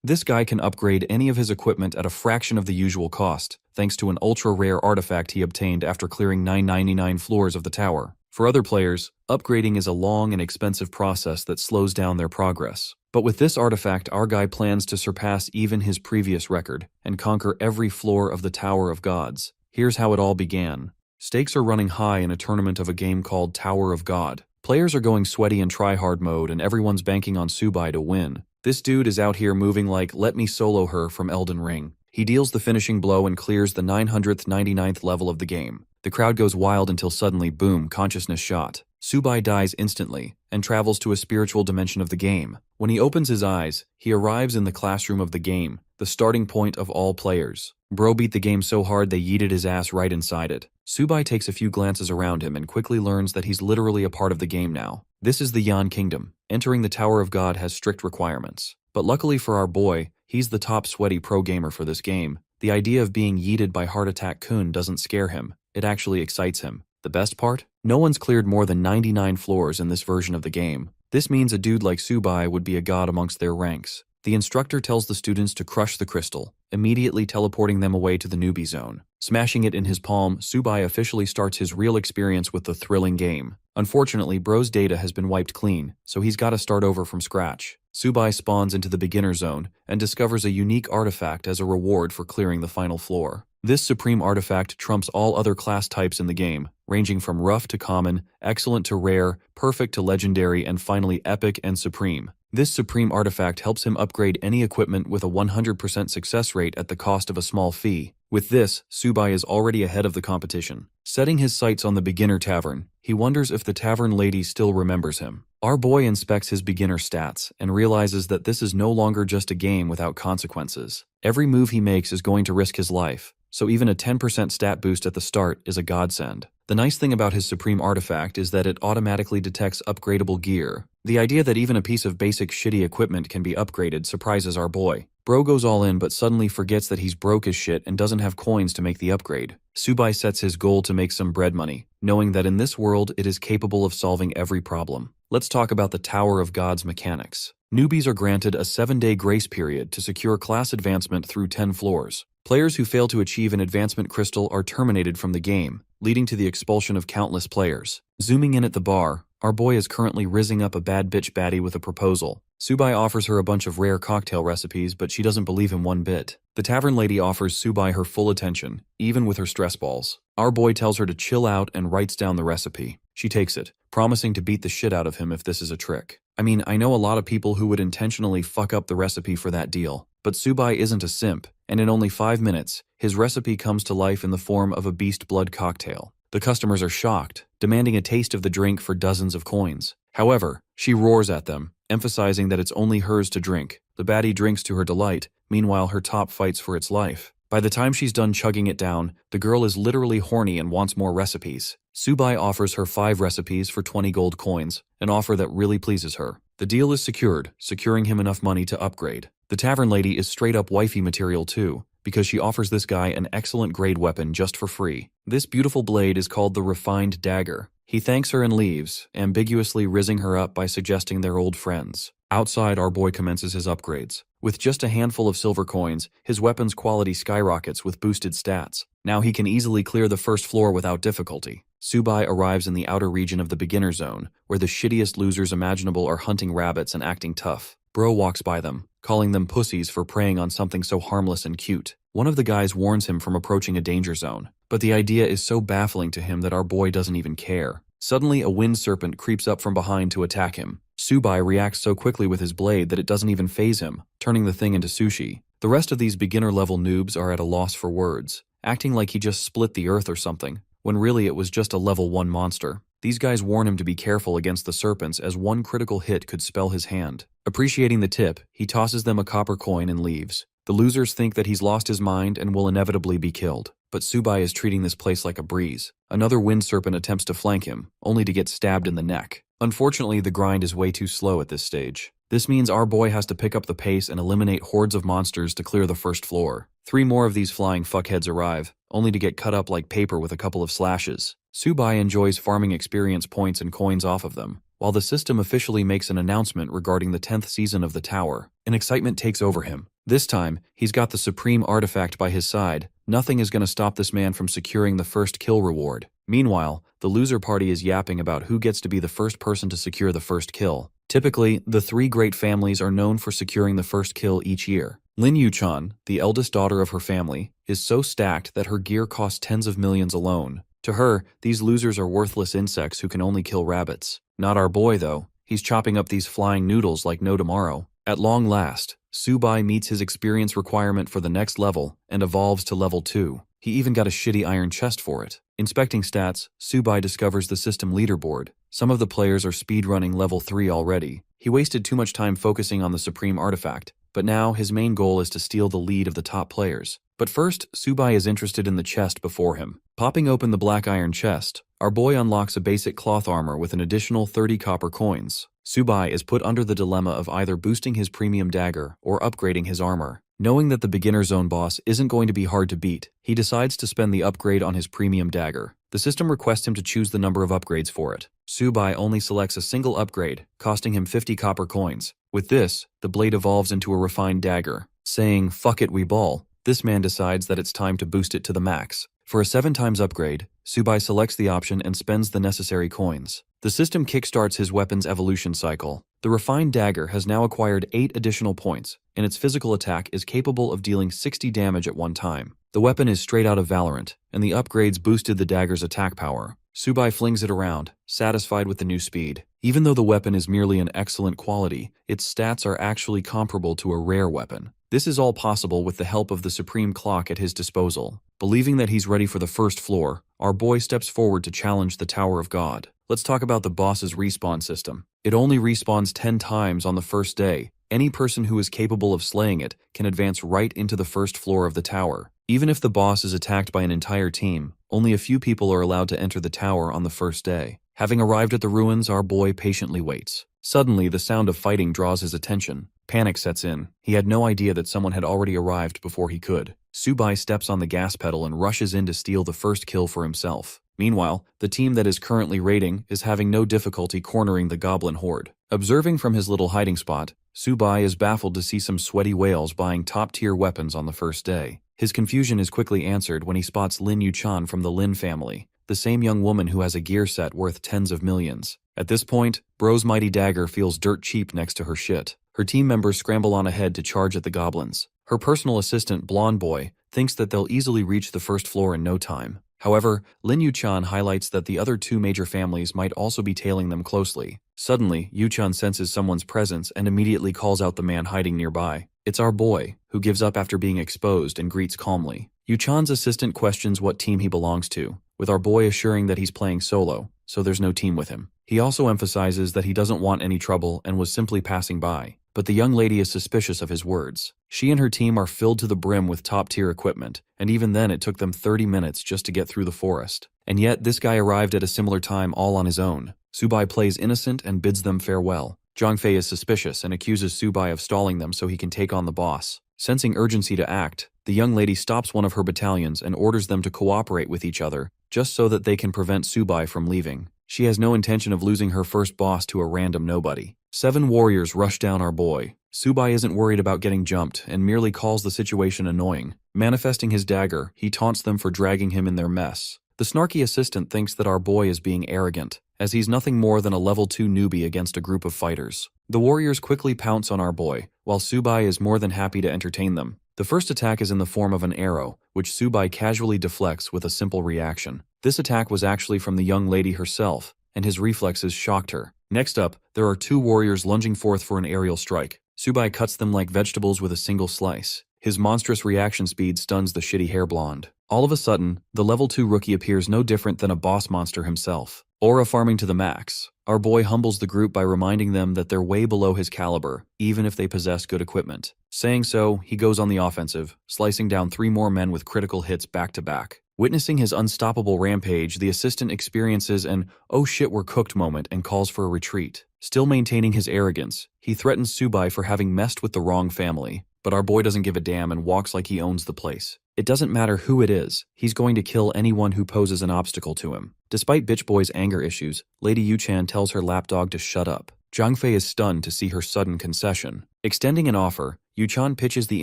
This guy can upgrade any of his equipment at a fraction of the usual cost, thanks to an ultra-rare artifact he obtained after clearing 999 floors of the tower. For other players, upgrading is a long and expensive process that slows down their progress. But with this artifact, our guy plans to surpass even his previous record and conquer every floor of the Tower of Gods. Here's how it all began. Stakes are running high in a tournament of a game called Tower of God. Players are going sweaty in try-hard mode and everyone's banking on Subai to win. This dude is out here moving like let me solo her from Elden Ring. He deals the finishing blow and clears the 999th level of the game. The crowd goes wild until suddenly, boom, consciousness shot. Subai dies instantly and travels to a spiritual dimension of the game. When he opens his eyes, he arrives in the classroom of the game, the starting point of all players. Bro beat the game so hard they yeeted his ass right inside it. Subai takes a few glances around him and quickly learns that he's literally a part of the game now. This is the Yan Kingdom. Entering the Tower of God has strict requirements. But luckily for our boy, he's the top sweaty pro gamer for this game. The idea of being yeeted by Heart Attack Kun doesn't scare him. It actually excites him. The best part? No one's cleared more than 99 floors in this version of the game. This means a dude like Subai would be a god amongst their ranks. The instructor tells the students to crush the crystal, immediately teleporting them away to the newbie zone. Smashing it in his palm, Subai officially starts his real experience with the thrilling game. Unfortunately, Bro's data has been wiped clean, so he's got to start over from scratch. Subai spawns into the beginner zone and discovers a unique artifact as a reward for clearing the final floor. This supreme artifact trumps all other class types in the game, ranging from rough to common, excellent to rare, perfect to legendary, and finally epic and supreme. This supreme artifact helps him upgrade any equipment with a 100% success rate at the cost of a small fee. With this, Subai is already ahead of the competition. Setting his sights on the beginner tavern, he wonders if the tavern lady still remembers him. Our boy inspects his beginner stats and realizes that this is no longer just a game without consequences. Every move he makes is going to risk his life, so even a 10% stat boost at the start is a godsend. The nice thing about his supreme artifact is that it automatically detects upgradable gear. The idea that even a piece of basic shitty equipment can be upgraded surprises our boy. Bro goes all in but suddenly forgets that he's broke as shit and doesn't have coins to make the upgrade. Subai sets his goal to make some bread money, knowing that in this world it is capable of solving every problem. Let's talk about the Tower of God's mechanics. Newbies are granted a 7-day grace period to secure class advancement through 10 floors. Players who fail to achieve an advancement crystal are terminated from the game, leading to the expulsion of countless players. Zooming in at the bar, our boy is currently rizzing up a bad bitch baddie with a proposal. Subai offers her a bunch of rare cocktail recipes, but she doesn't believe him one bit. The tavern lady offers Subai her full attention, even with her stress balls. Our boy tells her to chill out and writes down the recipe. She takes it, promising to beat the shit out of him if this is a trick. I mean, I know a lot of people who would intentionally fuck up the recipe for that deal, but Subai isn't a simp, and in only 5 minutes, his recipe comes to life in the form of a beast blood cocktail. The customers are shocked, demanding a taste of the drink for dozens of coins. However, she roars at them, emphasizing that it's only hers to drink. The baddie drinks to her delight, meanwhile her top fights for its life. By the time she's done chugging it down, the girl is literally horny and wants more recipes. Subai offers her 5 recipes for 20 gold coins, an offer that really pleases her. The deal is secured, securing him enough money to upgrade. The tavern lady is straight up wifey material too, because she offers this guy an excellent grade weapon just for free. This beautiful blade is called the Refined Dagger. He thanks her and leaves, ambiguously rizzing her up by suggesting they're old friends. Outside, our boy commences his upgrades. With just a handful of silver coins, his weapon's quality skyrockets with boosted stats. Now he can easily clear the first floor without difficulty. Subai arrives in the outer region of the beginner zone, where the shittiest losers imaginable are hunting rabbits and acting tough. Bro walks by them, calling them pussies for preying on something so harmless and cute. One of the guys warns him from approaching a danger zone, but the idea is so baffling to him that our boy doesn't even care. Suddenly, a wind serpent creeps up from behind to attack him. Subai reacts so quickly with his blade that it doesn't even faze him, turning the thing into sushi. The rest of these beginner-level noobs are at a loss for words, acting like he just split the earth or something, when really it was just a level 1 monster. These guys warn him to be careful against the serpents as one critical hit could spell his hand. Appreciating the tip, he tosses them a copper coin and leaves. The losers think that he's lost his mind and will inevitably be killed, but Subai is treating this place like a breeze. Another wind serpent attempts to flank him, only to get stabbed in the neck. Unfortunately, the grind is way too slow at this stage. This means our boy has to pick up the pace and eliminate hordes of monsters to clear the first floor. 3 more of these flying fuckheads arrive, only to get cut up like paper with a couple of slashes. Subai enjoys farming experience points and coins off of them. while the system officially makes an announcement regarding the 10th season of the tower. An excitement takes over him. This time, he's got the supreme artifact by his side. Nothing is going to stop this man from securing the first kill reward. Meanwhile, the loser party is yapping about who gets to be the first person to secure the first kill. Typically, the three great families are known for securing the first kill each year. Lin Yuchan, the eldest daughter of her family, is so stacked that her gear costs tens of millions alone. To her, these losers are worthless insects who can only kill rabbits. Not our boy, though. He's chopping up these flying noodles like no tomorrow. At long last, Subai meets his experience requirement for the next level and evolves to level 2. He even got a shitty iron chest for it. Inspecting stats, Subai discovers the system leaderboard. Some of the players are speedrunning level 3 already. He wasted too much time focusing on the supreme artifact, but now his main goal is to steal the lead of the top players. But first, Subai is interested in the chest before him. Popping open the black iron chest, our boy unlocks a basic cloth armor with an additional 30 copper coins. Subai is put under the dilemma of either boosting his premium dagger or upgrading his armor. Knowing that the beginner zone boss isn't going to be hard to beat, he decides to spend the upgrade on his premium dagger. The system requests him to choose the number of upgrades for it. Subai only selects a single upgrade, costing him 50 copper coins. With this, the blade evolves into a refined dagger. Saying, "Fuck it, we ball," this man decides that it's time to boost it to the max. For a 7 times upgrade, Subai selects the option and spends the necessary coins. The system kickstarts his weapon's evolution cycle. The refined dagger has now acquired 8 additional points, and its physical attack is capable of dealing 60 damage at one time. The weapon is straight out of Valorant, and the upgrades boosted the dagger's attack power. Subai flings it around, satisfied with the new speed. Even though the weapon is merely an excellent quality, its stats are actually comparable to a rare weapon. This is all possible with the help of the supreme clock at his disposal. Believing that he's ready for the first floor, our boy steps forward to challenge the Tower of God. Let's talk about the boss's respawn system. It only respawns 10 times on the first day. Any person who is capable of slaying it can advance right into the first floor of the tower. Even if the boss is attacked by an entire team, only a few people are allowed to enter the tower on the first day. Having arrived at the ruins, our boy patiently waits. Suddenly, the sound of fighting draws his attention. Panic sets in. He had no idea that someone had already arrived before he could. Subai steps on the gas pedal and rushes in to steal the first kill for himself. Meanwhile, the team that is currently raiding is having no difficulty cornering the goblin horde. Observing from his little hiding spot, Subai is baffled to see some sweaty whales buying top-tier weapons on the first day. His confusion is quickly answered when he spots Lin Yuchan from the Lin family, the same young woman who has a gear set worth tens of millions. At this point, Bro's mighty dagger feels dirt cheap next to her shit. Her team members scramble on ahead to charge at the goblins. Her personal assistant, Blonde Boy, thinks that they'll easily reach the first floor in no time. However, Lin Yuchan highlights that the other 2 major families might also be tailing them closely. Suddenly, Yuchan senses someone's presence and immediately calls out the man hiding nearby. It's our boy, who gives up after being exposed and greets calmly. Yuchan's assistant questions what team he belongs to, with our boy assuring that he's playing solo, so there's no team with him. He also emphasizes that he doesn't want any trouble and was simply passing by. But the young lady is suspicious of his words. She and her team are filled to the brim with top-tier equipment, and even then it took them 30 minutes just to get through the forest. And yet, this guy arrived at a similar time all on his own. Subai plays innocent and bids them farewell. Zhangfei is suspicious and accuses Subai of stalling them so he can take on the boss. Sensing urgency to act, the young lady stops one of her battalions and orders them to cooperate with each other, just so that they can prevent Subai from leaving. She has no intention of losing her first boss to a random nobody. 7 warriors rush down our boy. Subai isn't worried about getting jumped and merely calls the situation annoying. Manifesting his dagger, he taunts them for dragging him in their mess. The snarky assistant thinks that our boy is being arrogant, as he's nothing more than a level 2 newbie against a group of fighters. The warriors quickly pounce on our boy, while Subai is more than happy to entertain them. The first attack is in the form of an arrow, which Subai casually deflects with a simple reaction. This attack was actually from the young lady herself, and his reflexes shocked her. Next up, there are 2 warriors lunging forth for an aerial strike. Subai cuts them like vegetables with a single slice. His monstrous reaction speed stuns the shitty hair blonde. All of a sudden, the level 2 rookie appears no different than a boss monster himself. Aura farming to the max. Our boy humbles the group by reminding them that they're way below his caliber, even if they possess good equipment. Saying so, he goes on the offensive, slicing down 3 more men with critical hits back to back. Witnessing his unstoppable rampage, the assistant experiences an "oh shit we're cooked" moment and calls for a retreat. Still maintaining his arrogance, he threatens Subai for having messed with the wrong family, but our boy doesn't give a damn and walks like he owns the place. It doesn't matter who it is, he's going to kill anyone who poses an obstacle to him. Despite Bitch Boy's anger issues, Lady Yuchan tells her lapdog to shut up. Zhang Fei is stunned to see her sudden concession. Extending an offer, Yuchan pitches the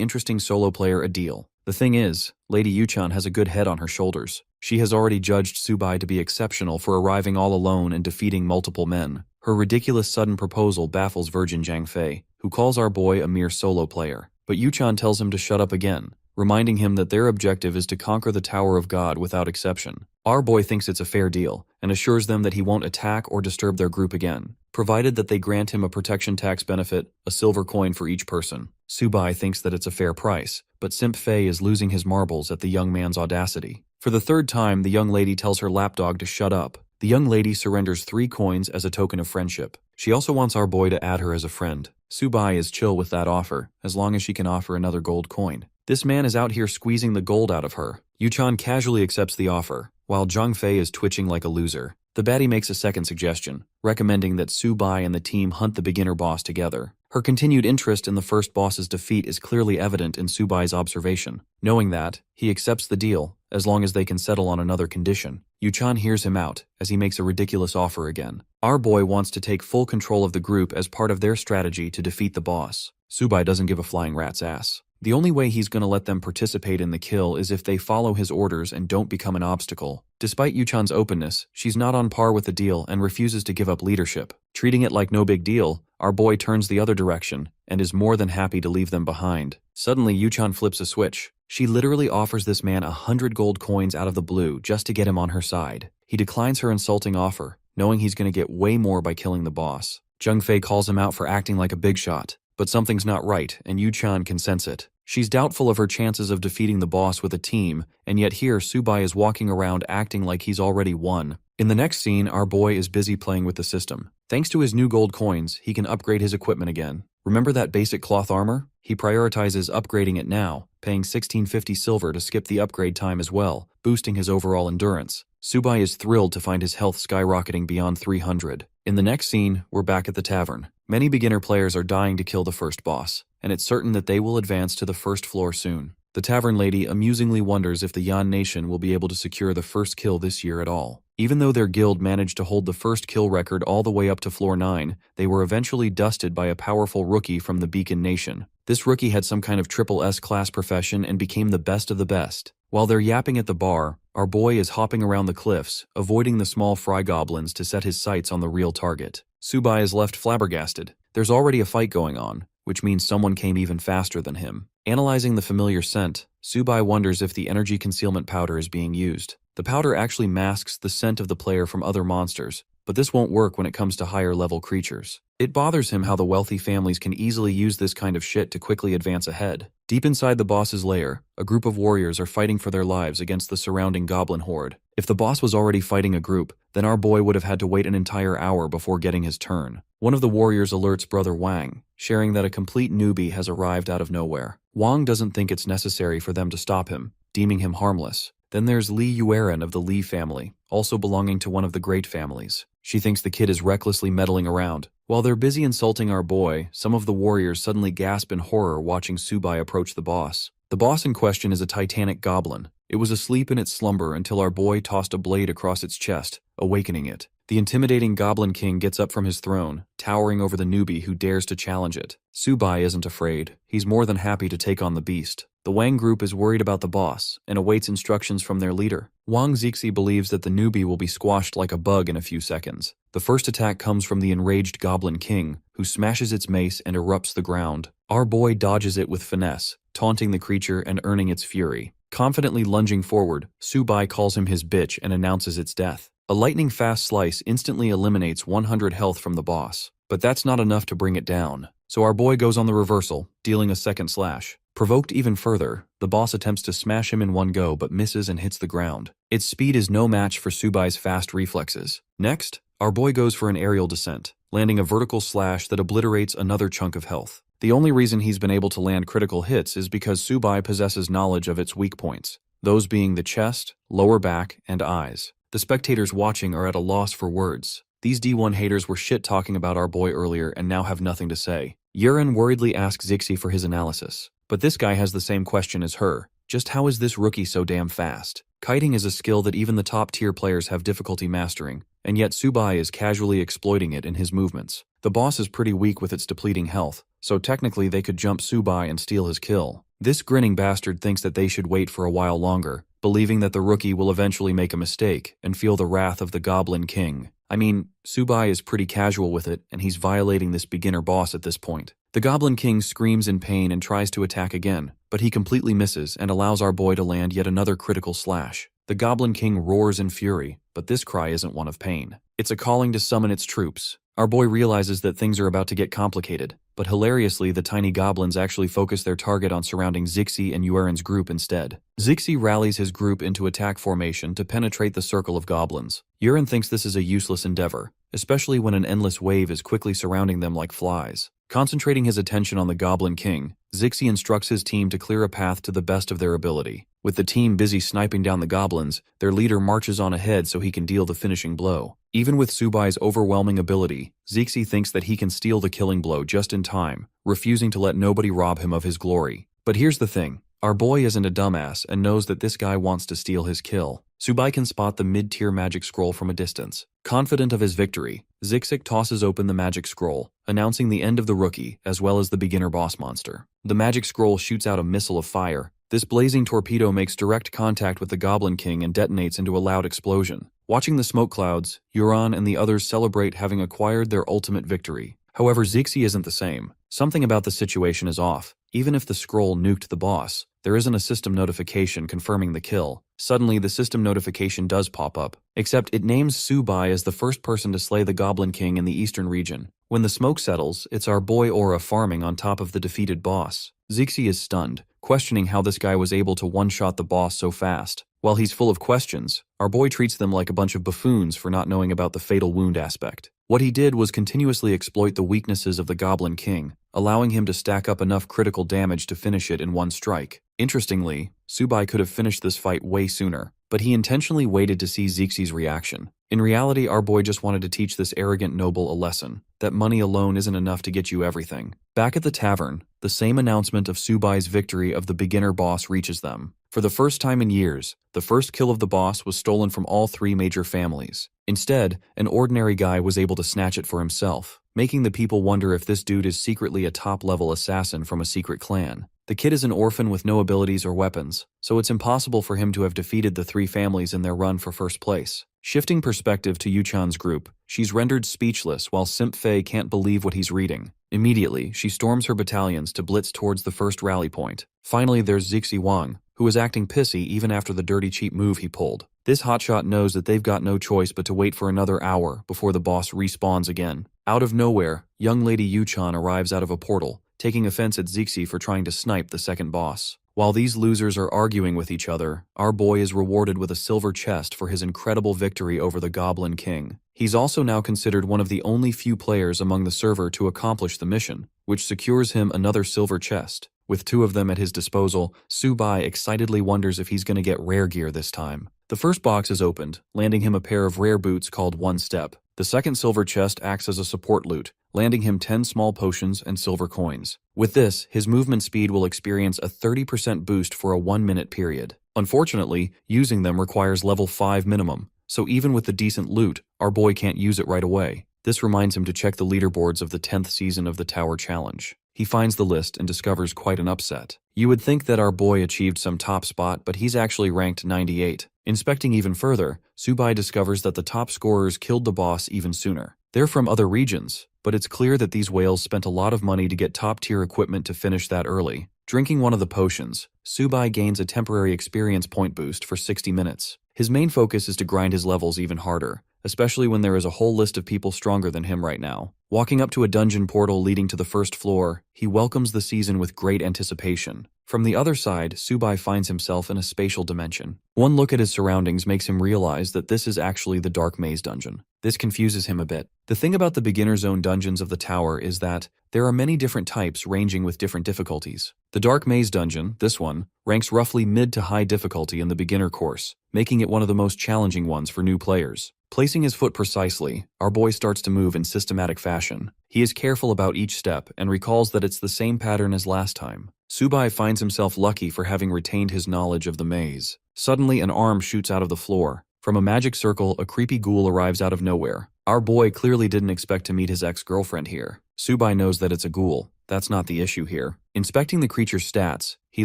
interesting solo player a deal. The thing is, Lady Yuchan has a good head on her shoulders. She has already judged Subai to be exceptional for arriving all alone and defeating multiple men. Her ridiculous sudden proposal baffles Virgin Zhang Fei, who calls our boy a mere solo player. But Yuchan tells him to shut up again, reminding him that their objective is to conquer the Tower of God without exception. Our boy thinks it's a fair deal, and assures them that he won't attack or disturb their group again, provided that they grant him a protection tax benefit, a silver coin for each person. Subai thinks that it's a fair price, but Simp Fei is losing his marbles at the young man's audacity. For the third time, the young lady tells her lapdog to shut up. The young lady surrenders 3 coins as a token of friendship. She also wants our boy to add her as a friend. Subai is chill with that offer, as long as she can offer another gold coin. This man is out here squeezing the gold out of her. Yuchan casually accepts the offer, while Zhang Fei is twitching like a loser. The baddie makes a second suggestion, recommending that Subai and the team hunt the beginner boss together. Her continued interest in the first boss's defeat is clearly evident in Subai's observation. Knowing that, he accepts the deal, as long as they can settle on another condition. Yuchan hears him out, as he makes a ridiculous offer again. Our boy wants to take full control of the group as part of their strategy to defeat the boss. Subai doesn't give a flying rat's ass. The only way he's going to let them participate in the kill is if they follow his orders and don't become an obstacle. Despite Yuchan's openness, she's not on par with the deal and refuses to give up leadership. Treating it like no big deal, our boy turns the other direction and is more than happy to leave them behind. Suddenly, Yuchan flips a switch. She literally offers this man 100 gold coins out of the blue just to get him on her side. He declines her insulting offer, knowing he's going to get way more by killing the boss. Zhang Fei calls him out for acting like a big shot. But something's not right, and Yuchan can sense it. She's doubtful of her chances of defeating the boss with a team, and yet here Subai is walking around acting like he's already won. In the next scene, our boy is busy playing with the system. Thanks to his new gold coins, he can upgrade his equipment again. Remember that basic cloth armor? He prioritizes upgrading it now, paying 1650 silver to skip the upgrade time as well, boosting his overall endurance. Subai is thrilled to find his health skyrocketing beyond 300. In the next scene, we're back at the tavern. Many beginner players are dying to kill the first boss, and it's certain that they will advance to the first floor soon. The tavern lady amusingly wonders if the Yan Nation will be able to secure the first kill this year at all. Even though their guild managed to hold the first kill record all the way up to floor 9, they were eventually dusted by a powerful rookie from the Beacon Nation. This rookie had some kind of triple S class profession and became the best of the best. While they're yapping at the bar, our boy is hopping around the cliffs, avoiding the small fry goblins to set his sights on the real target. Subai is left flabbergasted. There's already a fight going on, which means someone came even faster than him. Analyzing the familiar scent, Subai wonders if the energy concealment powder is being used. The powder actually masks the scent of the player from other monsters, but this won't work when it comes to higher level creatures. It bothers him how the wealthy families can easily use this kind of shit to quickly advance ahead. Deep inside the boss's lair, a group of warriors are fighting for their lives against the surrounding goblin horde. If the boss was already fighting a group, then our boy would have had to wait an entire hour before getting his turn. One of the warriors alerts brother Wang, sharing that a complete newbie has arrived out of nowhere. Wang doesn't think it's necessary for them to stop him, deeming him harmless. Then there's Li Yueren of the Li family, also belonging to one of the great families. She thinks the kid is recklessly meddling around. While they're busy insulting our boy, some of the warriors suddenly gasp in horror watching Subai approach the boss. The boss in question is a titanic goblin. It was asleep in its slumber until our boy tossed a blade across its chest, awakening it. The intimidating Goblin King gets up from his throne, towering over the newbie who dares to challenge it. Subai isn't afraid. He's more than happy to take on the beast. The Wang group is worried about the boss and awaits instructions from their leader. Wang Zixi believes that the newbie will be squashed like a bug in a few seconds. The first attack comes from the enraged Goblin King, who smashes its mace and erupts the ground. Our boy dodges it with finesse, taunting the creature and earning its fury. Confidently lunging forward, Subai calls him his bitch and announces its death. A lightning-fast slice instantly eliminates 100 health from the boss. But that's not enough to bring it down. So our boy goes on the reversal, dealing a second slash. Provoked even further, the boss attempts to smash him in one go but misses and hits the ground. Its speed is no match for Subai's fast reflexes. Next, our boy goes for an aerial descent, landing a vertical slash that obliterates another chunk of health. The only reason he's been able to land critical hits is because Subai possesses knowledge of its weak points, those being the chest, lower back, and eyes. The spectators watching are at a loss for words. These D1 haters were shit-talking about our boy earlier and now have nothing to say. Yuren worriedly asks Zixi for his analysis, but this guy has the same question as her. Just how is this rookie so damn fast? Kiting is a skill that even the top-tier players have difficulty mastering, and yet Subai is casually exploiting it in his movements. The boss is pretty weak with its depleting health, so technically they could jump Subai and steal his kill. This grinning bastard thinks that they should wait for a while longer, believing that the rookie will eventually make a mistake and feel the wrath of the Goblin King. I mean, Subai is pretty casual with it, and he's violating this beginner boss at this point. The Goblin King screams in pain and tries to attack again, but he completely misses and allows our boy to land yet another critical slash. The Goblin King roars in fury, but this cry isn't one of pain. It's a calling to summon its troops. Our boy realizes that things are about to get complicated, but hilariously the tiny goblins actually focus their target on surrounding Zixi and Yueren's group instead. Zixi rallies his group into attack formation to penetrate the circle of goblins. Yueren thinks this is a useless endeavor, especially when an endless wave is quickly surrounding them like flies. Concentrating his attention on the Goblin King, Zixi instructs his team to clear a path to the best of their ability. With the team busy sniping down the goblins, their leader marches on ahead so he can deal the finishing blow. Even with Subai's overwhelming ability, Zixi thinks that he can steal the killing blow just in time, refusing to let nobody rob him of his glory. But here's the thing. Our boy isn't a dumbass and knows that this guy wants to steal his kill. Subai can spot the mid-tier magic scroll from a distance. Confident of his victory, Zixi tosses open the magic scroll, announcing the end of the rookie as well as the beginner boss monster. The magic scroll shoots out a missile of fire. This blazing torpedo makes direct contact with the Goblin King and detonates into a loud explosion. Watching the smoke clouds, Yuran and the others celebrate having acquired their ultimate victory. However, Zixi isn't the same. Something about the situation is off. Even if the scroll nuked the boss, there isn't a system notification confirming the kill. Suddenly, the system notification does pop up, except it names Subai as the first person to slay the Goblin King in the eastern region. When the smoke settles, it's our boy Aura farming on top of the defeated boss. Zixi is stunned, questioning how this guy was able to one-shot the boss so fast. While he's full of questions, our boy treats them like a bunch of buffoons for not knowing about the fatal wound aspect. What he did was continuously exploit the weaknesses of the Goblin King, allowing him to stack up enough critical damage to finish it in one strike. Interestingly, Subai could have finished this fight way sooner, but he intentionally waited to see Zixi's reaction. In reality, our boy just wanted to teach this arrogant noble a lesson, that money alone isn't enough to get you everything. Back at the tavern, the same announcement of Subai's victory of the beginner boss reaches them. For the first time in years, the first kill of the boss was stolen from all three major families. Instead, an ordinary guy was able to snatch it for himself, making the people wonder if this dude is secretly a top-level assassin from a secret clan. The kid is an orphan with no abilities or weapons, so it's impossible for him to have defeated the three families in their run for first place. Shifting perspective to Yuchan's group, she's rendered speechless while Simp Fei can't believe what he's reading. Immediately, she storms her battalions to blitz towards the first rally point. Finally, there's Zixi Wang, who is acting pissy even after the dirty cheap move he pulled. This hotshot knows that they've got no choice but to wait for another hour before the boss respawns again. Out of nowhere, young lady Yuchan arrives out of a portal, taking offense at Zixi for trying to snipe the second boss. While these losers are arguing with each other, our boy is rewarded with a silver chest for his incredible victory over the Goblin King. He's also now considered one of the only few players among the server to accomplish the mission, which secures him another silver chest. With two of them at his disposal, Subai excitedly wonders if he's going to get rare gear this time. The first box is opened, landing him a pair of rare boots called One Step. The second silver chest acts as a support loot, landing him 10 small potions and silver coins. With this, his movement speed will experience a 30% boost for a 1-minute period. Unfortunately, using them requires level 5 minimum, so even with the decent loot, our boy can't use it right away. This reminds him to check the leaderboards of the 10th season of the Tower Challenge. He finds the list and discovers quite an upset. You would think that our boy achieved some top spot, but he's actually ranked 98. Inspecting even further, Subai discovers that the top scorers killed the boss even sooner. They're from other regions, but it's clear that these whales spent a lot of money to get top-tier equipment to finish that early. Drinking one of the potions, Subai gains a temporary experience point boost for 60 minutes. His main focus is to grind his levels even harder, especially when there is a whole list of people stronger than him right now. Walking up to a dungeon portal leading to the first floor, he welcomes the season with great anticipation. From the other side, Subai finds himself in a spatial dimension. One look at his surroundings makes him realize that this is actually the Dark Maze dungeon. This confuses him a bit. The thing about the beginner zone dungeons of the tower is that there are many different types ranging with different difficulties. The Dark Maze dungeon, this one, ranks roughly mid to high difficulty in the beginner course, making it one of the most challenging ones for new players. Placing his foot precisely, our boy starts to move in systematic fashion. He is careful about each step and recalls that it's the same pattern as last time. Subai finds himself lucky for having retained his knowledge of the maze. Suddenly, an arm shoots out of the floor. From a magic circle, a creepy ghoul arrives out of nowhere. Our boy clearly didn't expect to meet his ex-girlfriend here. Subai knows that it's a ghoul. That's not the issue here. Inspecting the creature's stats, he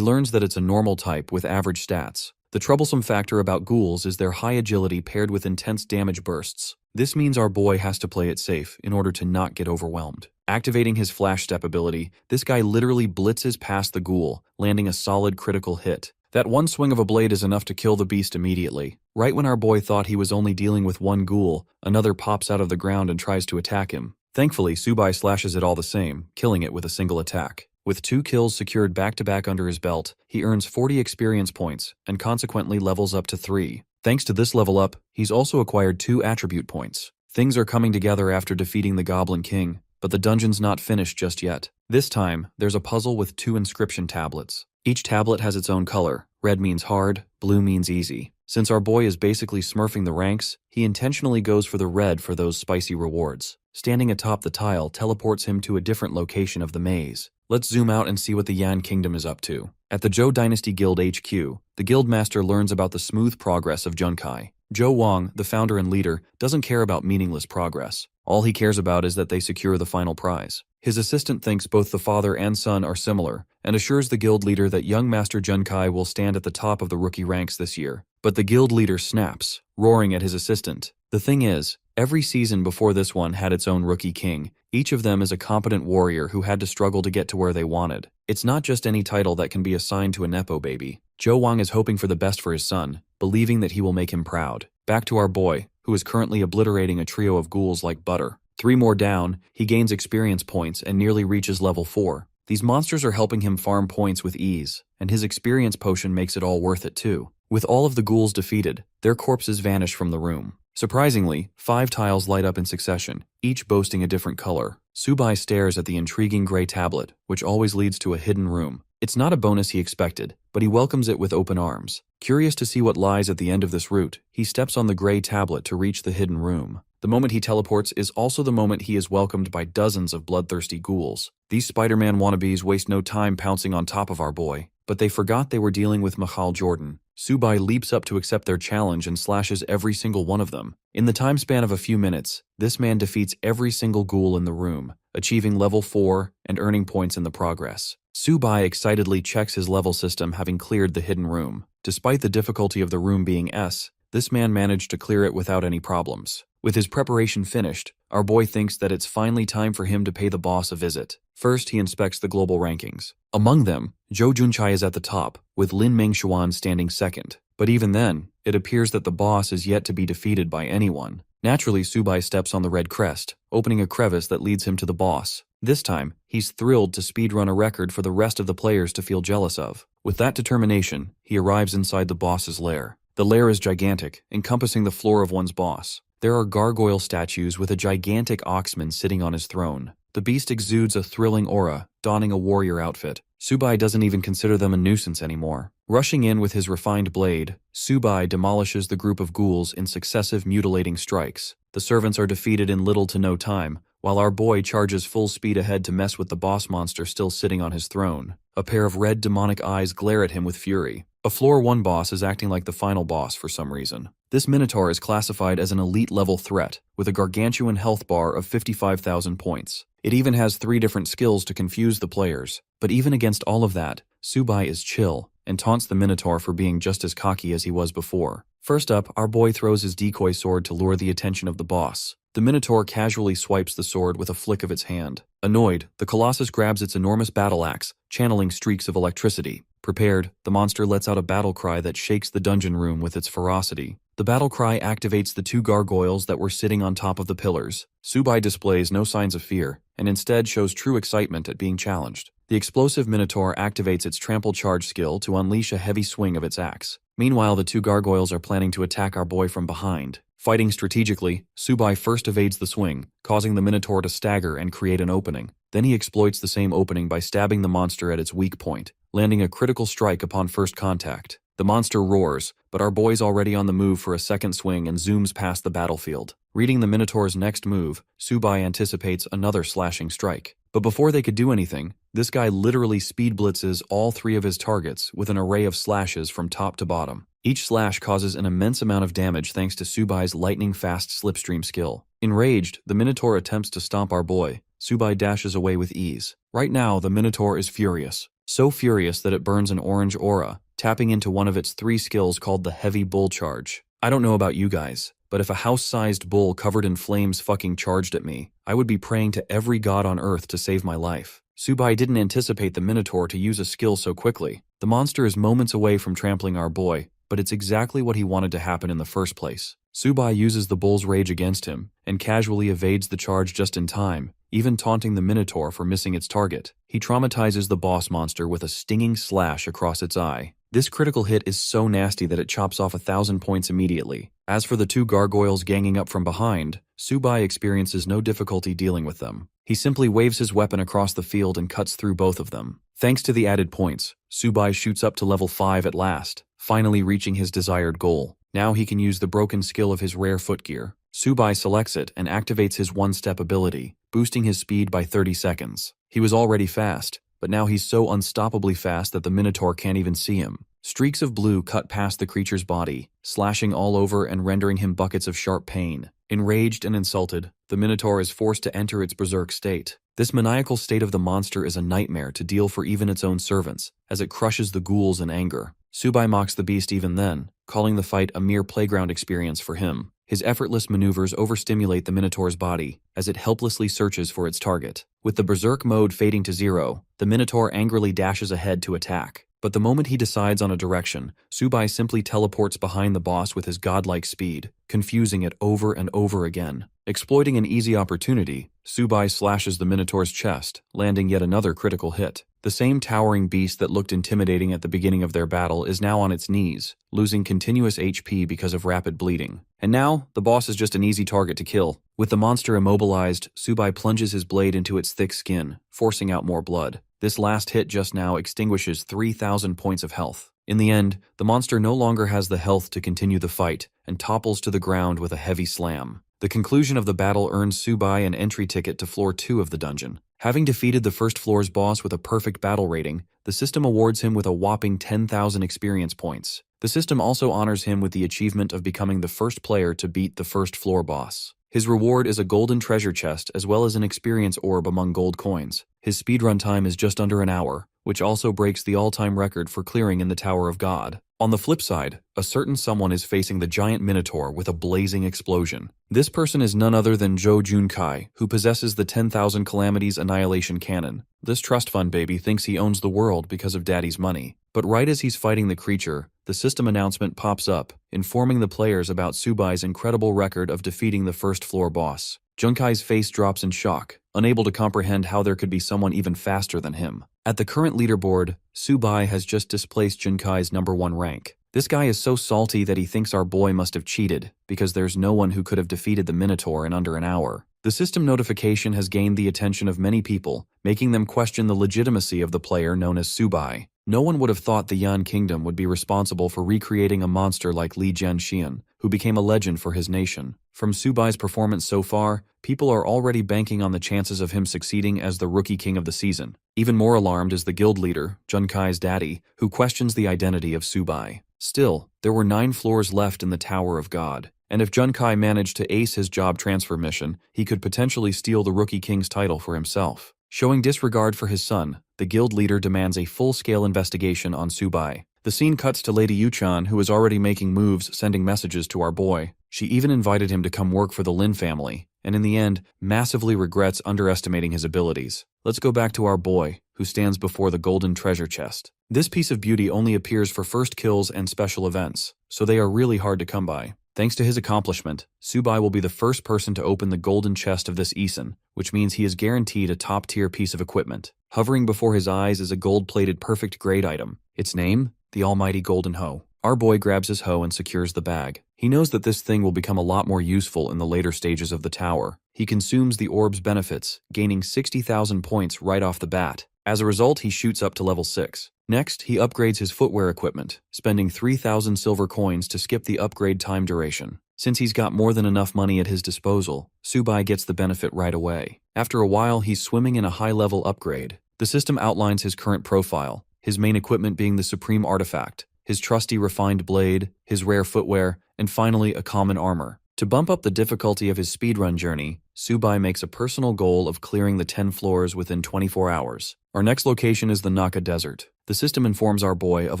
learns that it's a normal type with average stats. The troublesome factor about ghouls is their high agility paired with intense damage bursts. This means our boy has to play it safe in order to not get overwhelmed. Activating his flash step ability, this guy literally blitzes past the ghoul, landing a solid critical hit. That one swing of a blade is enough to kill the beast immediately. Right when our boy thought he was only dealing with one ghoul, another pops out of the ground and tries to attack him. Thankfully, Subai slashes it all the same, killing it with a single attack. With 2 kills secured back-to-back under his belt, he earns 40 experience points and consequently levels up to 3. Thanks to this level up, he's also acquired 2 attribute points. Things are coming together after defeating the Goblin King, but the dungeon's not finished just yet. This time, there's a puzzle with 2 inscription tablets. Each tablet has its own color. Red means hard, blue means easy. Since our boy is basically smurfing the ranks, he intentionally goes for the red for those spicy rewards. Standing atop the tile teleports him to a different location of the maze. Let's zoom out and see what the Yan Kingdom is up to. At the Zhou Dynasty Guild HQ, the Guildmaster learns about the smooth progress of Junkai. Zhou Wang, the founder and leader, doesn't care about meaningless progress. All he cares about is that they secure the final prize. His assistant thinks both the father and son are similar, and assures the guild leader that young Master Junkai will stand at the top of the rookie ranks this year. But the guild leader snaps, roaring at his assistant. The thing is, every season before this one had its own rookie king. Each of them is a competent warrior who had to struggle to get to where they wanted. It's not just any title that can be assigned to a nepo baby. Zhou Wang is hoping for the best for his son, believing that he will make him proud. Back to our boy, who is currently obliterating a trio of ghouls like butter. 3 more down, he gains experience points and nearly reaches level 4. These monsters are helping him farm points with ease, and his experience potion makes it all worth it too. With all of the ghouls defeated, their corpses vanish from the room. Surprisingly, 5 tiles light up in succession, each boasting a different color. Subai stares at the intriguing gray tablet, which always leads to a hidden room. It's not a bonus he expected, but he welcomes it with open arms. Curious to see what lies at the end of this route, he steps on the gray tablet to reach the hidden room. The moment he teleports is also the moment he is welcomed by dozens of bloodthirsty ghouls. These Spider-Man wannabes waste no time pouncing on top of our boy, but they forgot they were dealing with Mahal Jordan. Subai leaps up to accept their challenge and slashes every single one of them. In the time span of a few minutes, this man defeats every single ghoul in the room, achieving level 4 and earning points in the progress. Subai excitedly checks his level system, having cleared the hidden room. Despite the difficulty of the room being S, this man managed to clear it without any problems. With his preparation finished, our boy thinks that it's finally time for him to pay the boss a visit. First, he inspects the global rankings. Among them, Zhou Junchai is at the top, with Lin Mengshuan standing second. But even then, it appears that the boss is yet to be defeated by anyone. Naturally, Subai steps on the red crest, opening a crevice that leads him to the boss. This time, he's thrilled to speedrun a record for the rest of the players to feel jealous of. With that determination, he arrives inside the boss's lair. The lair is gigantic, encompassing the floor of one's boss. There are gargoyle statues with a gigantic oxman sitting on his throne. The beast exudes a thrilling aura, donning a warrior outfit. Subai doesn't even consider them a nuisance anymore. Rushing in with his refined blade, Subai demolishes the group of ghouls in successive mutilating strikes. The servants are defeated in little to no time, while our boy charges full speed ahead to mess with the boss monster still sitting on his throne. A pair of red demonic eyes glare at him with fury. A Floor 1 boss is acting like the final boss for some reason. This Minotaur is classified as an elite-level threat, with a gargantuan health bar of 55,000 points. It even has 3 different skills to confuse the players. But even against all of that, Subai is chill, and taunts the Minotaur for being just as cocky as he was before. First up, our boy throws his decoy sword to lure the attention of the boss. The Minotaur casually swipes the sword with a flick of its hand. Annoyed, the Colossus grabs its enormous battle axe, channeling streaks of electricity. Prepared, the monster lets out a battle cry that shakes the dungeon room with its ferocity. The battle cry activates the 2 gargoyles that were sitting on top of the pillars. Subai displays no signs of fear, and instead shows true excitement at being challenged. The explosive Minotaur activates its trample charge skill to unleash a heavy swing of its axe. Meanwhile, the 2 gargoyles are planning to attack our boy from behind. Fighting strategically, Subai first evades the swing, causing the Minotaur to stagger and create an opening. Then he exploits the same opening by stabbing the monster at its weak point, landing a critical strike upon first contact. The monster roars, but our boy's already on the move for a second swing and zooms past the battlefield. Reading the Minotaur's next move, Subai anticipates another slashing strike. But before they could do anything, this guy literally speed blitzes all 3 of his targets with an array of slashes from top to bottom. Each slash causes an immense amount of damage thanks to Subai's lightning-fast slipstream skill. Enraged, the Minotaur attempts to stomp our boy. Subai dashes away with ease. Right now, the Minotaur is furious. So furious that it burns an orange aura, tapping into one of its 3 skills called the Heavy Bull Charge. I don't know about you guys, but if a house-sized bull covered in flames fucking charged at me, I would be praying to every god on earth to save my life. Subai didn't anticipate the Minotaur to use a skill so quickly. The monster is moments away from trampling our boy, but it's exactly what he wanted to happen in the first place. Subai uses the bull's rage against him, and casually evades the charge just in time, even taunting the Minotaur for missing its target. He traumatizes the boss monster with a stinging slash across its eye. This critical hit is so nasty that it chops off 1,000 points immediately. As for the 2 gargoyles ganging up from behind, Subai experiences no difficulty dealing with them. He simply waves his weapon across the field and cuts through both of them. Thanks to the added points, Subai shoots up to level 5 at last, finally reaching his desired goal. Now he can use the broken skill of his rare footgear. Subai selects it and activates his one-step ability, boosting his speed by 30 seconds. He was already fast, but now he's so unstoppably fast that the Minotaur can't even see him. Streaks of blue cut past the creature's body, slashing all over and rendering him buckets of sharp pain. Enraged and insulted, the Minotaur is forced to enter its berserk state. This maniacal state of the monster is a nightmare to deal for even its own servants, as it crushes the ghouls in anger. Subai mocks the beast even then, calling the fight a mere playground experience for him. His effortless maneuvers overstimulate the Minotaur's body, as it helplessly searches for its target. With the berserk mode fading to 0, the Minotaur angrily dashes ahead to attack. But the moment he decides on a direction, Subai simply teleports behind the boss with his godlike speed, confusing it over and over again. Exploiting an easy opportunity, Subai slashes the Minotaur's chest, landing yet another critical hit. The same towering beast that looked intimidating at the beginning of their battle is now on its knees, losing continuous HP because of rapid bleeding. And now, the boss is just an easy target to kill. With the monster immobilized, Subai plunges his blade into its thick skin, forcing out more blood. This last hit just now extinguishes 3,000 points of health. In the end, the monster no longer has the health to continue the fight, and topples to the ground with a heavy slam. The conclusion of the battle earns Subai an entry ticket to floor 2 of the dungeon. Having defeated the first floor's boss with a perfect battle rating, the system awards him with a whopping 10,000 experience points. The system also honors him with the achievement of becoming the first player to beat the first floor boss. His reward is a golden treasure chest as well as an experience orb among gold coins. His speedrun time is just under an hour, which also breaks the all-time record for clearing in the Tower of God. On the flip side, a certain someone is facing the giant Minotaur with a blazing explosion. This person is none other than Zhou Junkai, who possesses the 10,000 Calamities Annihilation Cannon. This trust fund baby thinks he owns the world because of daddy's money. But right as he's fighting the creature, the system announcement pops up, informing the players about Subai's incredible record of defeating the first floor boss. Junkai's face drops in shock, unable to comprehend how there could be someone even faster than him. At the current leaderboard, Subai has just displaced Junkai's #1 rank. This guy is so salty that he thinks our boy must have cheated, because there's no one who could have defeated the Minotaur in under an hour. The system notification has gained the attention of many people, making them question the legitimacy of the player known as Subai. No one would have thought the Yan Kingdom would be responsible for recreating a monster like Li Jianxian, who became a legend for his nation. From Subai's performance so far, people are already banking on the chances of him succeeding as the rookie king of the season. Even more alarmed is the guild leader, Junkai's daddy, who questions the identity of Subai. Still, there were 9 floors left in the Tower of God, and if Junkai managed to ace his job transfer mission, he could potentially steal the Rookie King's title for himself. Showing disregard for his son, the guild leader demands a full-scale investigation on Subai. The scene cuts to Lady Yuchan, who is already making moves, sending messages to our boy. She even invited him to come work for the Lin family, and in the end, massively regrets underestimating his abilities. Let's go back to our boy, who stands before the golden treasure chest. This piece of beauty only appears for first kills and special events, so they are really hard to come by. Thanks to his accomplishment, Subai will be the first person to open the golden chest of this Eason, which means he is guaranteed a top-tier piece of equipment. Hovering before his eyes is a gold-plated perfect grade item. Its name? The almighty golden hoe. Our boy grabs his hoe and secures the bag. He knows that this thing will become a lot more useful in the later stages of the tower. He consumes the orb's benefits, gaining 60,000 points right off the bat. As a result, he shoots up to level 6. Next, he upgrades his footwear equipment, spending 3,000 silver coins to skip the upgrade time duration. Since he's got more than enough money at his disposal, Subai gets the benefit right away. After a while, he's swimming in a high-level upgrade. The system outlines his current profile, his main equipment being the Supreme Artifact, his trusty refined blade, his rare footwear, and finally a common armor. To bump up the difficulty of his speedrun journey, Subai makes a personal goal of clearing the 10 floors within 24 hours. Our next location is the Naka Desert. The system informs our boy of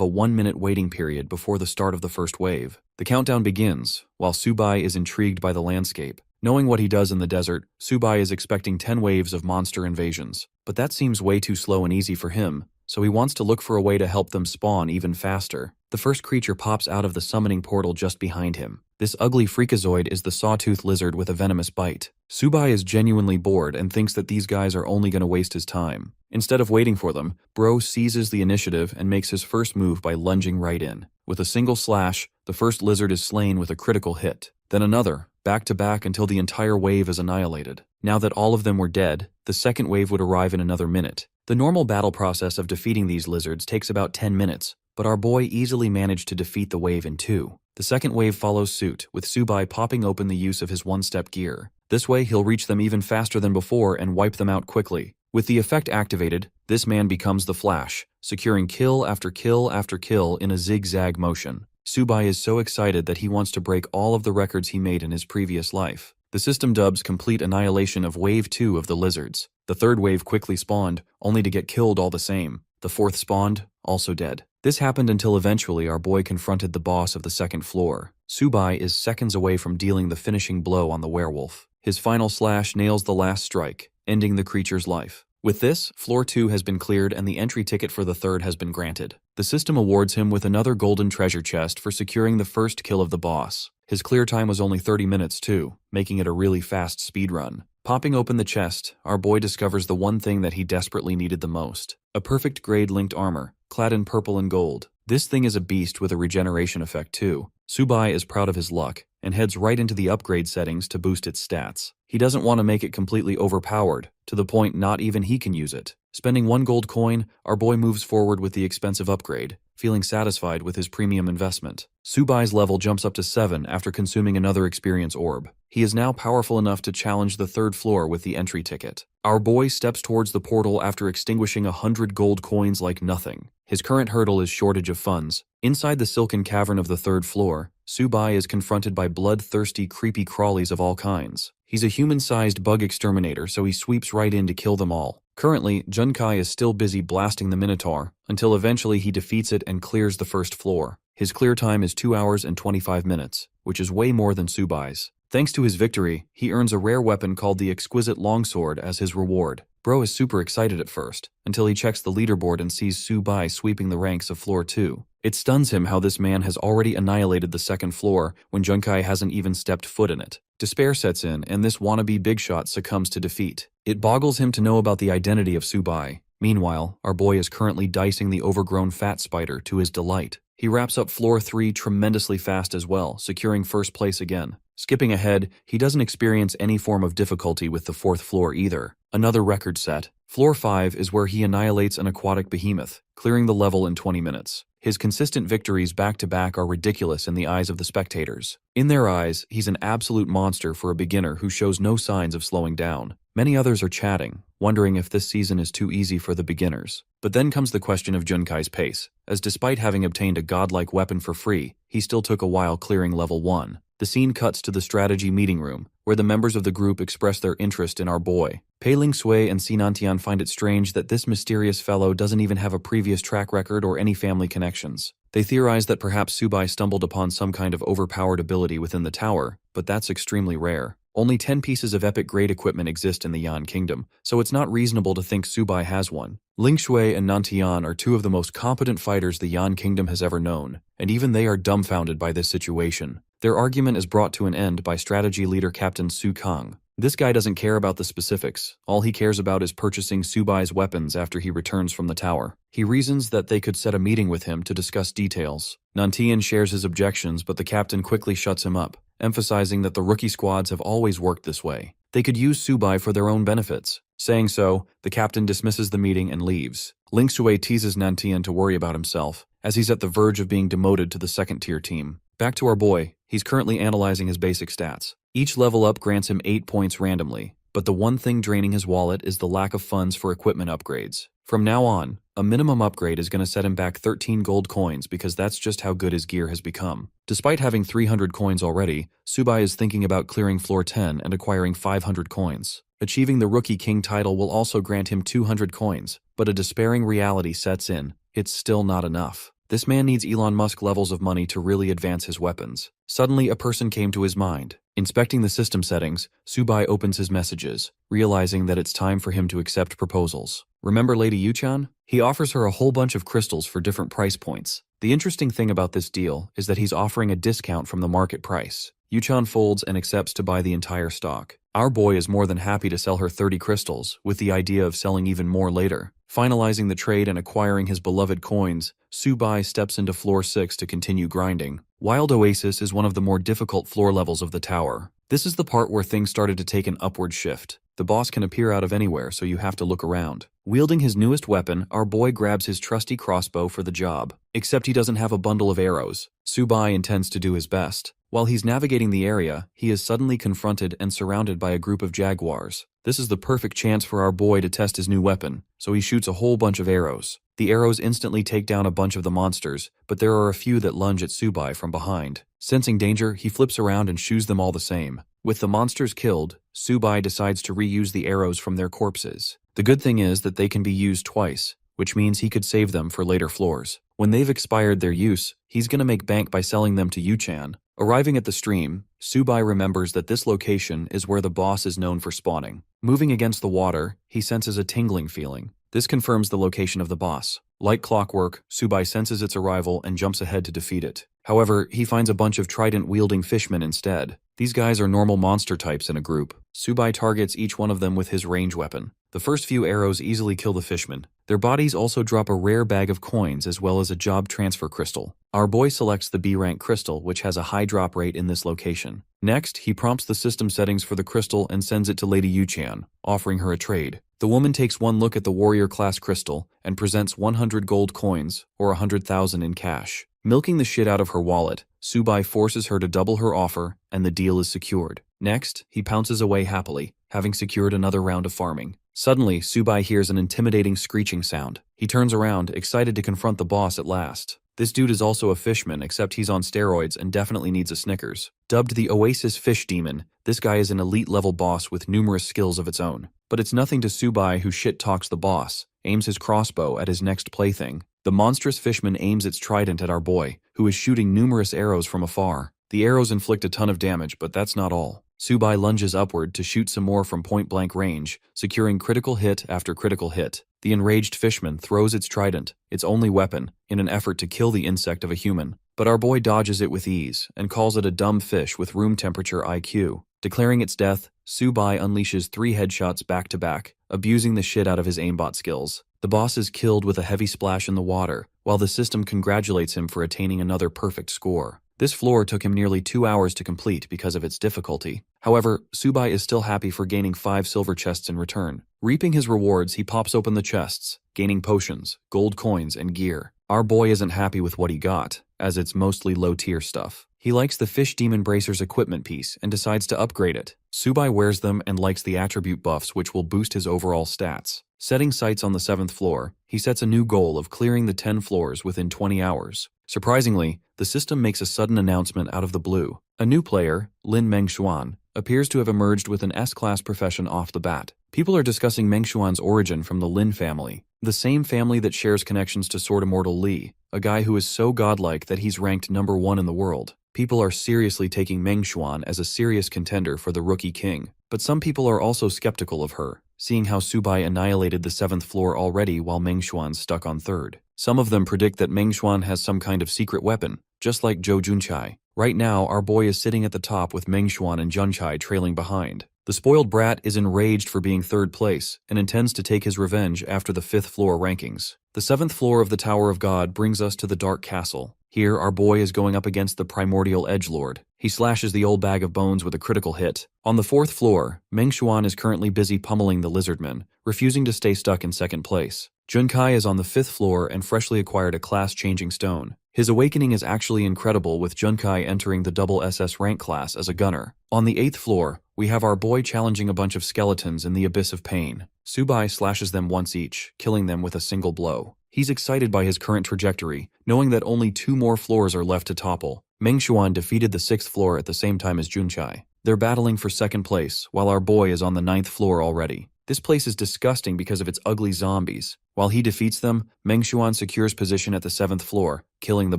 a 1-minute waiting period before the start of the first wave. The countdown begins, while Subai is intrigued by the landscape. Knowing what he does in the desert, Subai is expecting 10 waves of monster invasions. But that seems way too slow and easy for him, so he wants to look for a way to help them spawn even faster. The first creature pops out of the summoning portal just behind him. This ugly freakazoid is the sawtooth lizard with a venomous bite. Subai is genuinely bored and thinks that these guys are only going to waste his time. Instead of waiting for them, Bro seizes the initiative and makes his first move by lunging right in. With a single slash, the first lizard is slain with a critical hit. Then another, back to back until the entire wave is annihilated. Now that all of them were dead, the second wave would arrive in another minute. The normal battle process of defeating these lizards takes about 10 minutes, but our boy easily managed to defeat the wave in 2. The second wave follows suit, with Subai popping open the use of his one-step gear. This way he'll reach them even faster than before and wipe them out quickly. With the effect activated, this man becomes the Flash, securing kill after kill after kill in a zigzag motion. Subai is so excited that he wants to break all of the records he made in his previous life. The system dubs complete annihilation of Wave 2 of the lizards. The third wave quickly spawned, only to get killed all the same. The fourth spawned, also dead. This happened until eventually our boy confronted the boss of the second floor. Subai is seconds away from dealing the finishing blow on the werewolf. His final slash nails the last strike, ending the creature's life. With this, Floor 2 has been cleared and the entry ticket for the third has been granted. The system awards him with another golden treasure chest for securing the first kill of the boss. His clear time was only 30 minutes too, making it a really fast speedrun. Popping open the chest, our boy discovers the one thing that he desperately needed the most. A perfect grade linked armor, clad in purple and gold. This thing is a beast with a regeneration effect too. Subai is proud of his luck, and heads right into the upgrade settings to boost its stats. He doesn't want to make it completely overpowered, to the point not even he can use it. Spending 1 gold coin, our boy moves forward with the expensive upgrade, feeling satisfied with his premium investment. Subai's level jumps up to 7 after consuming another experience orb. He is now powerful enough to challenge the third floor with the entry ticket. Our boy steps towards the portal after extinguishing 100 gold coins like nothing. His current hurdle is shortage of funds. Inside the silken cavern of the third floor, Subai is confronted by bloodthirsty, creepy crawlies of all kinds. He's a human-sized bug exterminator, so he sweeps right in to kill them all. Currently, Junkai is still busy blasting the Minotaur, until eventually he defeats it and clears the first floor. His clear time is 2 hours and 25 minutes, which is way more than Subai's. Thanks to his victory, he earns a rare weapon called the Exquisite Longsword as his reward. Bro is super excited at first, until he checks the leaderboard and sees Subai sweeping the ranks of Floor 2. It stuns him how this man has already annihilated the second floor when Junkai hasn't even stepped foot in it. Despair sets in, and this wannabe big shot succumbs to defeat. It boggles him to know about the identity of Subai. Meanwhile, our boy is currently dicing the overgrown fat spider to his delight. He wraps up Floor 3 tremendously fast as well, securing first place again. Skipping ahead, he doesn't experience any form of difficulty with the fourth floor either. Another record set. Floor 5 is where he annihilates an aquatic behemoth, clearing the level in 20 minutes. His consistent victories back-to-back are ridiculous in the eyes of the spectators. In their eyes, he's an absolute monster for a beginner who shows no signs of slowing down. Many others are chatting, wondering if this season is too easy for the beginners. But then comes the question of Junkai's pace, as despite having obtained a godlike weapon for free, he still took a while clearing level 1. The scene cuts to the strategy meeting room, where the members of the group express their interest in our boy. Pei Ling Sui and Sinantian find it strange that this mysterious fellow doesn't even have a previous track record or any family connections. They theorize that perhaps Subai stumbled upon some kind of overpowered ability within the tower, but that's extremely rare. Only 10 pieces of epic-grade equipment exist in the Yan Kingdom, so it's not reasonable to think Subai has one. Ling Shui and Nantian are two of the most competent fighters the Yan Kingdom has ever known, and even they are dumbfounded by this situation. Their argument is brought to an end by strategy leader Captain Su Kang. This guy doesn't care about the specifics. All he cares about is purchasing Subai's weapons after he returns from the tower. He reasons that they could set a meeting with him to discuss details. Nantian shares his objections, but the captain quickly shuts him up, emphasizing that the rookie squads have always worked this way. They could use Subai for their own benefits. Saying so, the captain dismisses the meeting and leaves. Ling Sui teases Nantian to worry about himself, as he's at the verge of being demoted to the second-tier team. Back to our boy. He's currently analyzing his basic stats. Each level up grants him 8 points randomly, but the one thing draining his wallet is the lack of funds for equipment upgrades. From now on, a minimum upgrade is going to set him back 13 gold coins because that's just how good his gear has become. Despite having 300 coins already, Subai is thinking about clearing floor 10 and acquiring 500 coins. Achieving the Rookie King title will also grant him 200 coins, but a despairing reality sets in. It's still not enough. This man needs Elon Musk levels of money to really advance his weapons. Suddenly, a person came to his mind. Inspecting the system settings, Subai opens his messages, realizing that it's time for him to accept proposals. Remember Lady Yuchan? He offers her a whole bunch of crystals for different price points. The interesting thing about this deal is that he's offering a discount from the market price. Yuchan folds and accepts to buy the entire stock. Our boy is more than happy to sell her 30 crystals, with the idea of selling even more later. Finalizing the trade and acquiring his beloved coins, Subai steps into floor 6 to continue grinding. Wild Oasis is one of the more difficult floor levels of the tower. This is the part where things started to take an upward shift. The boss can appear out of anywhere, so you have to look around. Wielding his newest weapon, our boy grabs his trusty crossbow for the job. Except he doesn't have a bundle of arrows. Subai intends to do his best. While he's navigating the area, he is suddenly confronted and surrounded by a group of jaguars. This is the perfect chance for our boy to test his new weapon, so he shoots a whole bunch of arrows. The arrows instantly take down a bunch of the monsters, but there are a few that lunge at Subai from behind. Sensing danger, he flips around and shoots them all the same. With the monsters killed, Subai decides to reuse the arrows from their corpses. The good thing is that they can be used twice, which means he could save them for later floors. When they've expired their use, he's gonna make bank by selling them to Yuchan. Arriving at the stream, Subai remembers that this location is where the boss is known for spawning. Moving against the water, he senses a tingling feeling. This confirms the location of the boss. Like clockwork, Subai senses its arrival and jumps ahead to defeat it. However, he finds a bunch of trident-wielding fishmen instead. These guys are normal monster types in a group. Subai targets each one of them with his range weapon. The first few arrows easily kill the fishmen. Their bodies also drop a rare bag of coins as well as a job transfer crystal. Our boy selects the B-rank crystal, which has a high drop rate in this location. Next, he prompts the system settings for the crystal and sends it to Lady Yuchan, offering her a trade. The woman takes one look at the warrior class crystal and presents 100 gold coins, or 100,000 in cash. Milking the shit out of her wallet, Subai forces her to double her offer, and the deal is secured. Next, he pounces away happily, having secured another round of farming. Suddenly, Subai hears an intimidating screeching sound. He turns around, excited to confront the boss at last. This dude is also a fishman, except he's on steroids and definitely needs a Snickers. Dubbed the Oasis Fish Demon, this guy is an elite-level boss with numerous skills of its own. But it's nothing to Subai, who shit-talks the boss, aims his crossbow at his next plaything. The monstrous fishman aims its trident at our boy, who is shooting numerous arrows from afar. The arrows inflict a ton of damage, but that's not all. Subai lunges upward to shoot some more from point-blank range, securing critical hit after critical hit. The enraged fishman throws its trident, its only weapon, in an effort to kill the insect of a human. But our boy dodges it with ease, and calls it a dumb fish with room temperature IQ. Declaring its death, Subai unleashes 3 headshots back-to-back, abusing the shit out of his aimbot skills. The boss is killed with a heavy splash in the water, while the system congratulates him for attaining another perfect score. This floor took him nearly 2 hours to complete because of its difficulty. However, Subai is still happy for gaining 5 silver chests in return. Reaping his rewards, he pops open the chests, gaining potions, gold coins, and gear. Our boy isn't happy with what he got, as it's mostly low-tier stuff. He likes the Fish Demon Bracer's equipment piece and decides to upgrade it. Subai wears them and likes the attribute buffs, which will boost his overall stats. Setting sights on the 7th floor, he sets a new goal of clearing the 10 floors within 20 hours. Surprisingly, the system makes a sudden announcement out of the blue. A new player, Lin Mengshuan, appears to have emerged with an S-class profession off the bat. People are discussing Mengshuan's origin from the Lin family, the same family that shares connections to Sword Immortal Li, a guy who is so godlike that he's ranked number 1 in the world. People are seriously taking Mengshuan as a serious contender for the Rookie King, but some people are also skeptical of her, seeing how Subai annihilated the 7th floor already while Mengshuan's stuck on 3rd. Some of them predict that Mengshuan has some kind of secret weapon, just like Zhou Junchai. Right now, our boy is sitting at the top with Mengshuan and Junchai trailing behind. The spoiled brat is enraged for being 3rd place and intends to take his revenge after the 5th floor rankings. The 7th floor of the Tower of God brings us to the Dark Castle. Here, our boy is going up against the Primordial Edgelord. He slashes the old bag of bones with a critical hit. On the 4th floor, Mengshuan is currently busy pummeling the Lizardman, refusing to stay stuck in 2nd place. Junkai is on the 5th floor and freshly acquired a class-changing stone. His awakening is actually incredible, with Junkai entering the double SS rank class as a gunner. On the 8th floor, we have our boy challenging a bunch of skeletons in the abyss of pain. Subai slashes them once each, killing them with a single blow. He's excited by his current trajectory, knowing that only 2 more floors are left to topple. Mengshuan defeated the 6th floor at the same time as Junchai. They're battling for 2nd place, while our boy is on the 9th floor already. This place is disgusting because of its ugly zombies. While he defeats them, Mengshuan secures position at the 7th floor, killing the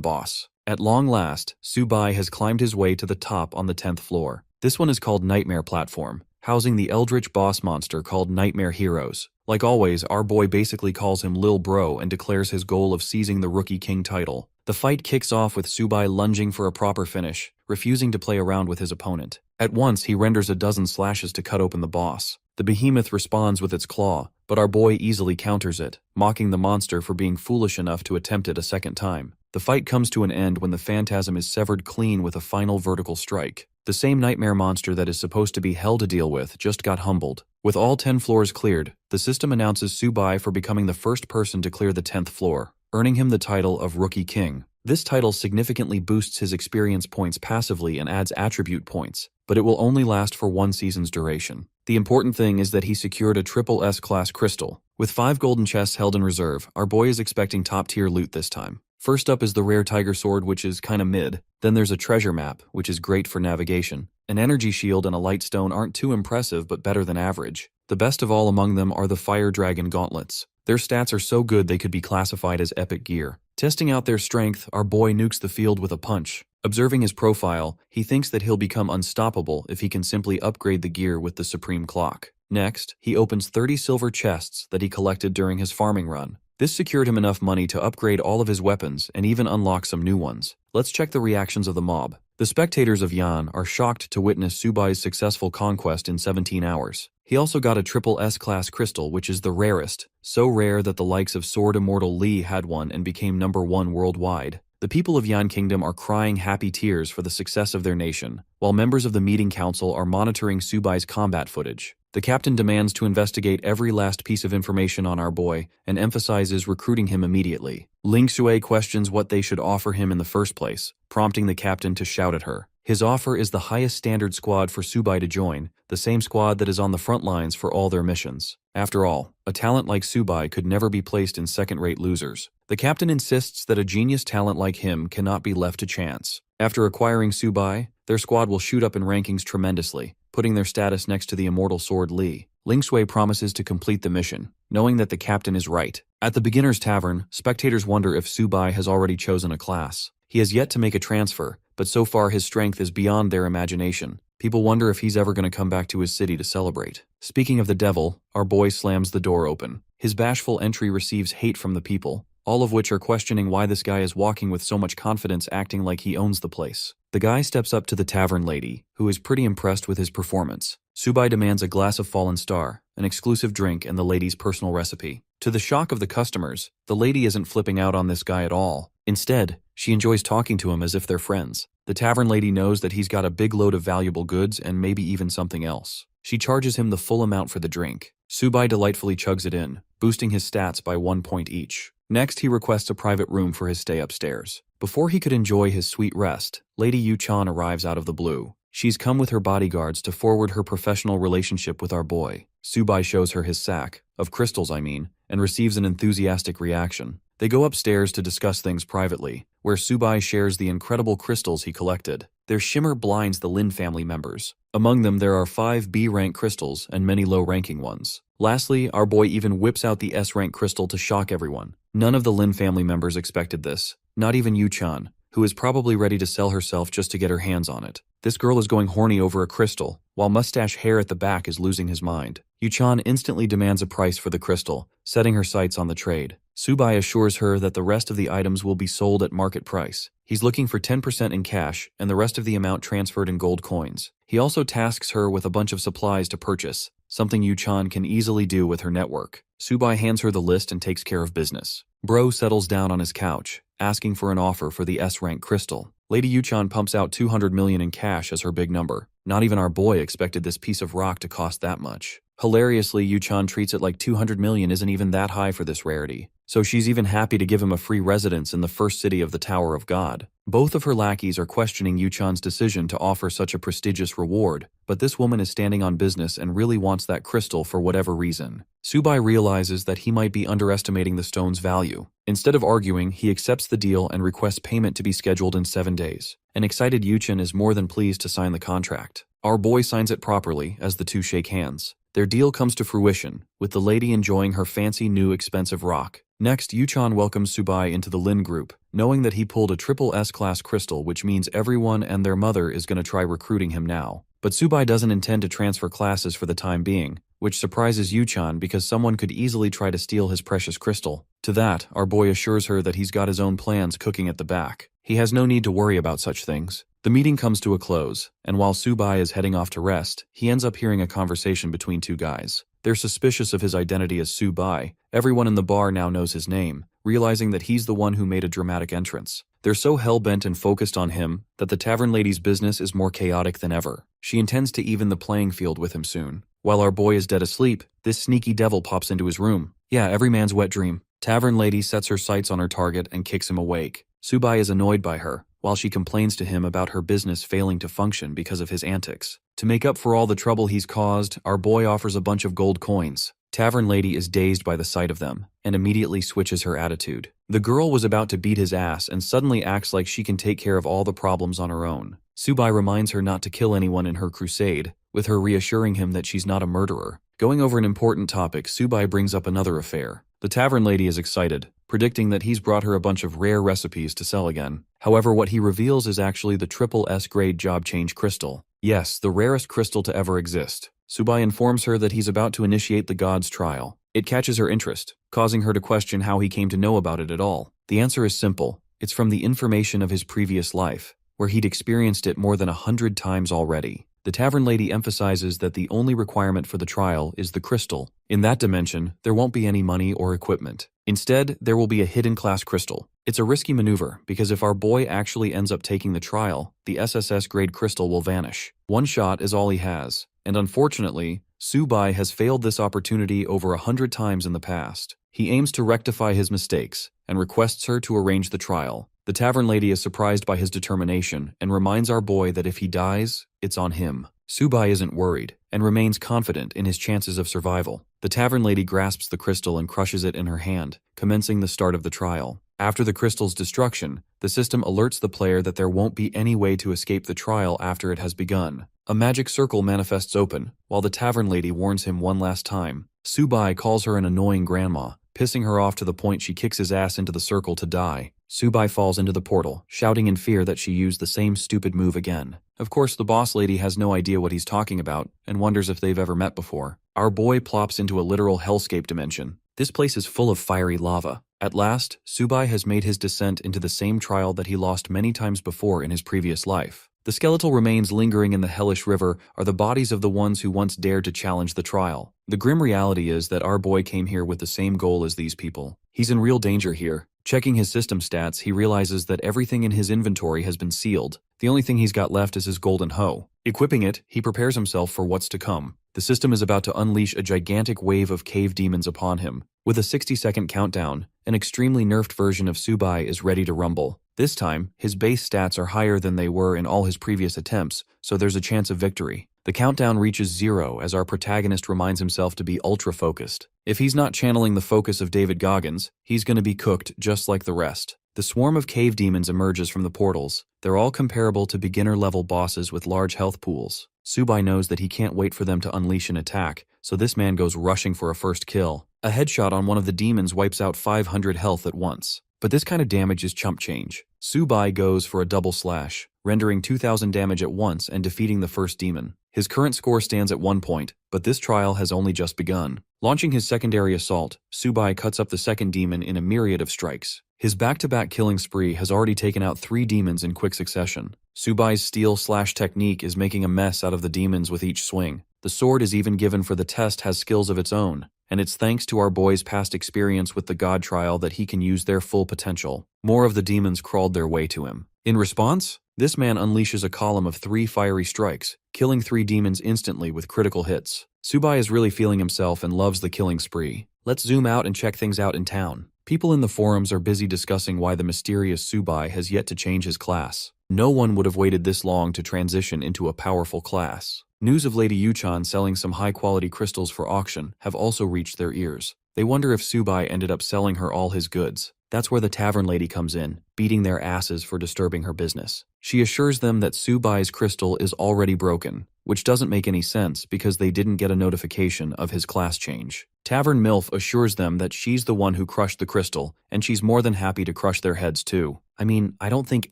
boss. At long last, Subai has climbed his way to the top on the 10th floor. This one is called Nightmare Platform, housing the eldritch boss monster called Nightmare Heroes. Like always, our boy basically calls him Lil Bro and declares his goal of seizing the Rookie King title. The fight kicks off with Subai lunging for a proper finish, refusing to play around with his opponent. At once, he renders a dozen slashes to cut open the boss. The behemoth responds with its claw, but our boy easily counters it, mocking the monster for being foolish enough to attempt it a second time. The fight comes to an end when the phantasm is severed clean with a final vertical strike. The same nightmare monster that is supposed to be hell to deal with just got humbled. With all 10 floors cleared, the system announces Subai for becoming the first person to clear the 10th floor, earning him the title of Rookie King. This title significantly boosts his experience points passively and adds attribute points, but it will only last for 1 season's duration. The important thing is that he secured a triple S-class crystal. With 5 golden chests held in reserve, our boy is expecting top-tier loot this time. First up is the rare tiger sword, which is kinda mid. Then there's a treasure map, which is great for navigation. An energy shield and a light stone aren't too impressive, but better than average. The best of all among them are the fire dragon gauntlets. Their stats are so good they could be classified as epic gear. Testing out their strength, our boy nukes the field with a punch. Observing his profile, he thinks that he'll become unstoppable if he can simply upgrade the gear with the supreme clock. Next, he opens 30 silver chests that he collected during his farming run. This secured him enough money to upgrade all of his weapons and even unlock some new ones. Let's check the reactions of the mob. The spectators of Yan are shocked to witness Subai's successful conquest in 17 hours. He also got a triple S-class crystal, which is the rarest, so rare that the likes of Sword Immortal Li had one and became #1 worldwide. The people of Yan Kingdom are crying happy tears for the success of their nation, while members of the meeting council are monitoring Subai's combat footage. The captain demands to investigate every last piece of information on our boy and emphasizes recruiting him immediately. Ling Shui questions what they should offer him in the first place, prompting the captain to shout at her. His offer is the highest standard squad for Subai to join, the same squad that is on the front lines for all their missions. After all, a talent like Subai could never be placed in second-rate losers. The captain insists that a genius talent like him cannot be left to chance. After acquiring Subai, their squad will shoot up in rankings tremendously, putting their status next to the immortal sword Li. Ling Shui promises to complete the mission, knowing that the captain is right. At the beginner's tavern, spectators wonder if Subai has already chosen a class. He has yet to make a transfer, but so far his strength is beyond their imagination. People wonder if he's ever going to come back to his city to celebrate. Speaking of the devil, our boy slams the door open. His bashful entry receives hate from the people, all of which are questioning why this guy is walking with so much confidence, acting like he owns the place. The guy steps up to the tavern lady, who is pretty impressed with his performance. Subai demands a glass of Fallen Star, an exclusive drink and the lady's personal recipe. To the shock of the customers, the lady isn't flipping out on this guy at all. Instead, she enjoys talking to him as if they're friends. The tavern lady knows that he's got a big load of valuable goods and maybe even something else. She charges him the full amount for the drink. Subai delightfully chugs it in, boosting his stats by 1 point each. Next, he requests a private room for his stay upstairs. Before he could enjoy his sweet rest, Lady Yu-chan arrives out of the blue. She's come with her bodyguards to forward her professional relationship with our boy. Subai shows her his sack, of crystals I mean, and receives an enthusiastic reaction. They go upstairs to discuss things privately, where Subai shares the incredible crystals he collected. Their shimmer blinds the Lin family members. Among them there are 5 B-rank crystals and many low-ranking ones. Lastly, our boy even whips out the S-rank crystal to shock everyone. None of the Lin family members expected this, not even Yu-chan, who is probably ready to sell herself just to get her hands on it. This girl is going horny over a crystal, while mustache hair at the back is losing his mind. Yu-chan instantly demands a price for the crystal, setting her sights on the trade. Subai assures her that the rest of the items will be sold at market price. He's looking for 10% in cash and the rest of the amount transferred in gold coins. He also tasks her with a bunch of supplies to purchase, something Yu-chan can easily do with her network. Subai hands her the list and takes care of business. Bro settles down on his couch, asking for an offer for the S-rank crystal. Lady Yu-chan pumps out 200 million in cash as her big number. Not even our boy expected this piece of rock to cost that much. Hilariously, Yu-chan treats it like 200 million isn't even that high for this rarity, so she's even happy to give him a free residence in the first city of the Tower of God. Both of her lackeys are questioning Yu-chan's decision to offer such a prestigious reward, but this woman is standing on business and really wants that crystal for whatever reason. Subai realizes that he might be underestimating the stone's value. Instead of arguing, he accepts the deal and requests payment to be scheduled in 7 days. An excited Yu-chan is more than pleased to sign the contract. Our boy signs it properly as the two shake hands. Their deal comes to fruition, with the lady enjoying her fancy new expensive rock. Next, Yu-chan welcomes Subai into the Lin group, knowing that he pulled a triple S-class crystal, which means everyone and their mother is going to try recruiting him now. But Subai doesn't intend to transfer classes for the time being, which surprises Yu-chan because someone could easily try to steal his precious crystal. To that, our boy assures her that he's got his own plans cooking at the back. He has no need to worry about such things. The meeting comes to a close, and while Subai is heading off to rest, he ends up hearing a conversation between two guys. They're suspicious of his identity as Subai. Everyone in the bar now knows his name, realizing that he's the one who made a dramatic entrance. They're so hell-bent and focused on him that the tavern lady's business is more chaotic than ever. She intends to even the playing field with him soon. While our boy is dead asleep, this sneaky devil pops into his room. Yeah, every man's wet dream. Tavern lady sets her sights on her target and kicks him awake. Subai is annoyed by her, while she complains to him about her business failing to function because of his antics. To make up for all the trouble he's caused, our boy offers a bunch of gold coins. Tavern lady is dazed by the sight of them, and immediately switches her attitude. The girl was about to beat his ass and suddenly acts like she can take care of all the problems on her own. Subai reminds her not to kill anyone in her crusade, with her reassuring him that she's not a murderer. Going over an important topic, Subai brings up another affair. The tavern lady is excited, predicting that he's brought her a bunch of rare recipes to sell again. However, what he reveals is actually the triple S grade job change crystal. Yes, the rarest crystal to ever exist. Subai informs her that he's about to initiate the god's trial. It catches her interest, causing her to question how he came to know about it at all. The answer is simple. It's from the information of his previous life, where he'd experienced it more than 100 times already. The tavern lady emphasizes that the only requirement for the trial is the crystal. In that dimension, there won't be any money or equipment. Instead, there will be a hidden class crystal. It's a risky maneuver, because if our boy actually ends up taking the trial, the SSS grade crystal will vanish. One shot is all he has, and unfortunately, Subai has failed this opportunity over 100 times in the past. He aims to rectify his mistakes, and requests her to arrange the trial. The tavern lady is surprised by his determination, and reminds our boy that if he dies, it's on him. Subai isn't worried, and remains confident in his chances of survival. The tavern lady grasps the crystal and crushes it in her hand, commencing the start of the trial. After the crystal's destruction, the system alerts the player that there won't be any way to escape the trial after it has begun. A magic circle manifests open, while the tavern lady warns him one last time. Subai calls her an annoying grandma, pissing her off to the point she kicks his ass into the circle to die. Subai falls into the portal, shouting in fear that she used the same stupid move again. Of course, the boss lady has no idea what he's talking about, and wonders if they've ever met before. Our boy plops into a literal hellscape dimension. This place is full of fiery lava. At last, Subai has made his descent into the same trial that he lost many times before in his previous life. The skeletal remains lingering in the hellish river are the bodies of the ones who once dared to challenge the trial. The grim reality is that our boy came here with the same goal as these people. He's in real danger here. Checking his system stats, he realizes that everything in his inventory has been sealed. The only thing he's got left is his golden hoe. Equipping it, he prepares himself for what's to come. The system is about to unleash a gigantic wave of cave demons upon him. With a 60-second countdown, an extremely nerfed version of Subai is ready to rumble. This time, his base stats are higher than they were in all his previous attempts, so there's a chance of victory. The countdown reaches 0 as our protagonist reminds himself to be ultra-focused. If he's not channeling the focus of David Goggins, he's going to be cooked just like the rest. The swarm of cave demons emerges from the portals. They're all comparable to beginner-level bosses with large health pools. Subai knows that he can't wait for them to unleash an attack, so this man goes rushing for a first kill. A headshot on one of the demons wipes out 500 health at once. But this kind of damage is chump change. Subai goes for a double slash, rendering 2,000 damage at once and defeating the first demon. His current score stands at 1 point, but this trial has only just begun. Launching his secondary assault, Subai cuts up the second demon in a myriad of strikes. His back-to-back killing spree has already taken out 3 demons in quick succession. Subai's steal-slash technique is making a mess out of the demons with each swing. The sword is even given for the test has skills of its own, and it's thanks to our boy's past experience with the God Trial that he can use their full potential. More of the demons crawled their way to him. In response, This man unleashes a column of 3 fiery strikes, killing 3 demons instantly with critical hits. Subai is really feeling himself and loves the killing spree. Let's zoom out and check things out in town. People in the forums are busy discussing why the mysterious Subai has yet to change his class. No one would have waited this long to transition into a powerful class. News of Lady Yuchan selling some high-quality crystals for auction have also reached their ears. They wonder if Subai ended up selling her all his goods. That's where the tavern lady comes in, beating their asses for disturbing her business. She assures them that Subai's crystal is already broken, which doesn't make any sense because they didn't get a notification of his class change. Tavern MILF assures them that she's the one who crushed the crystal, and she's more than happy to crush their heads too. I mean, I don't think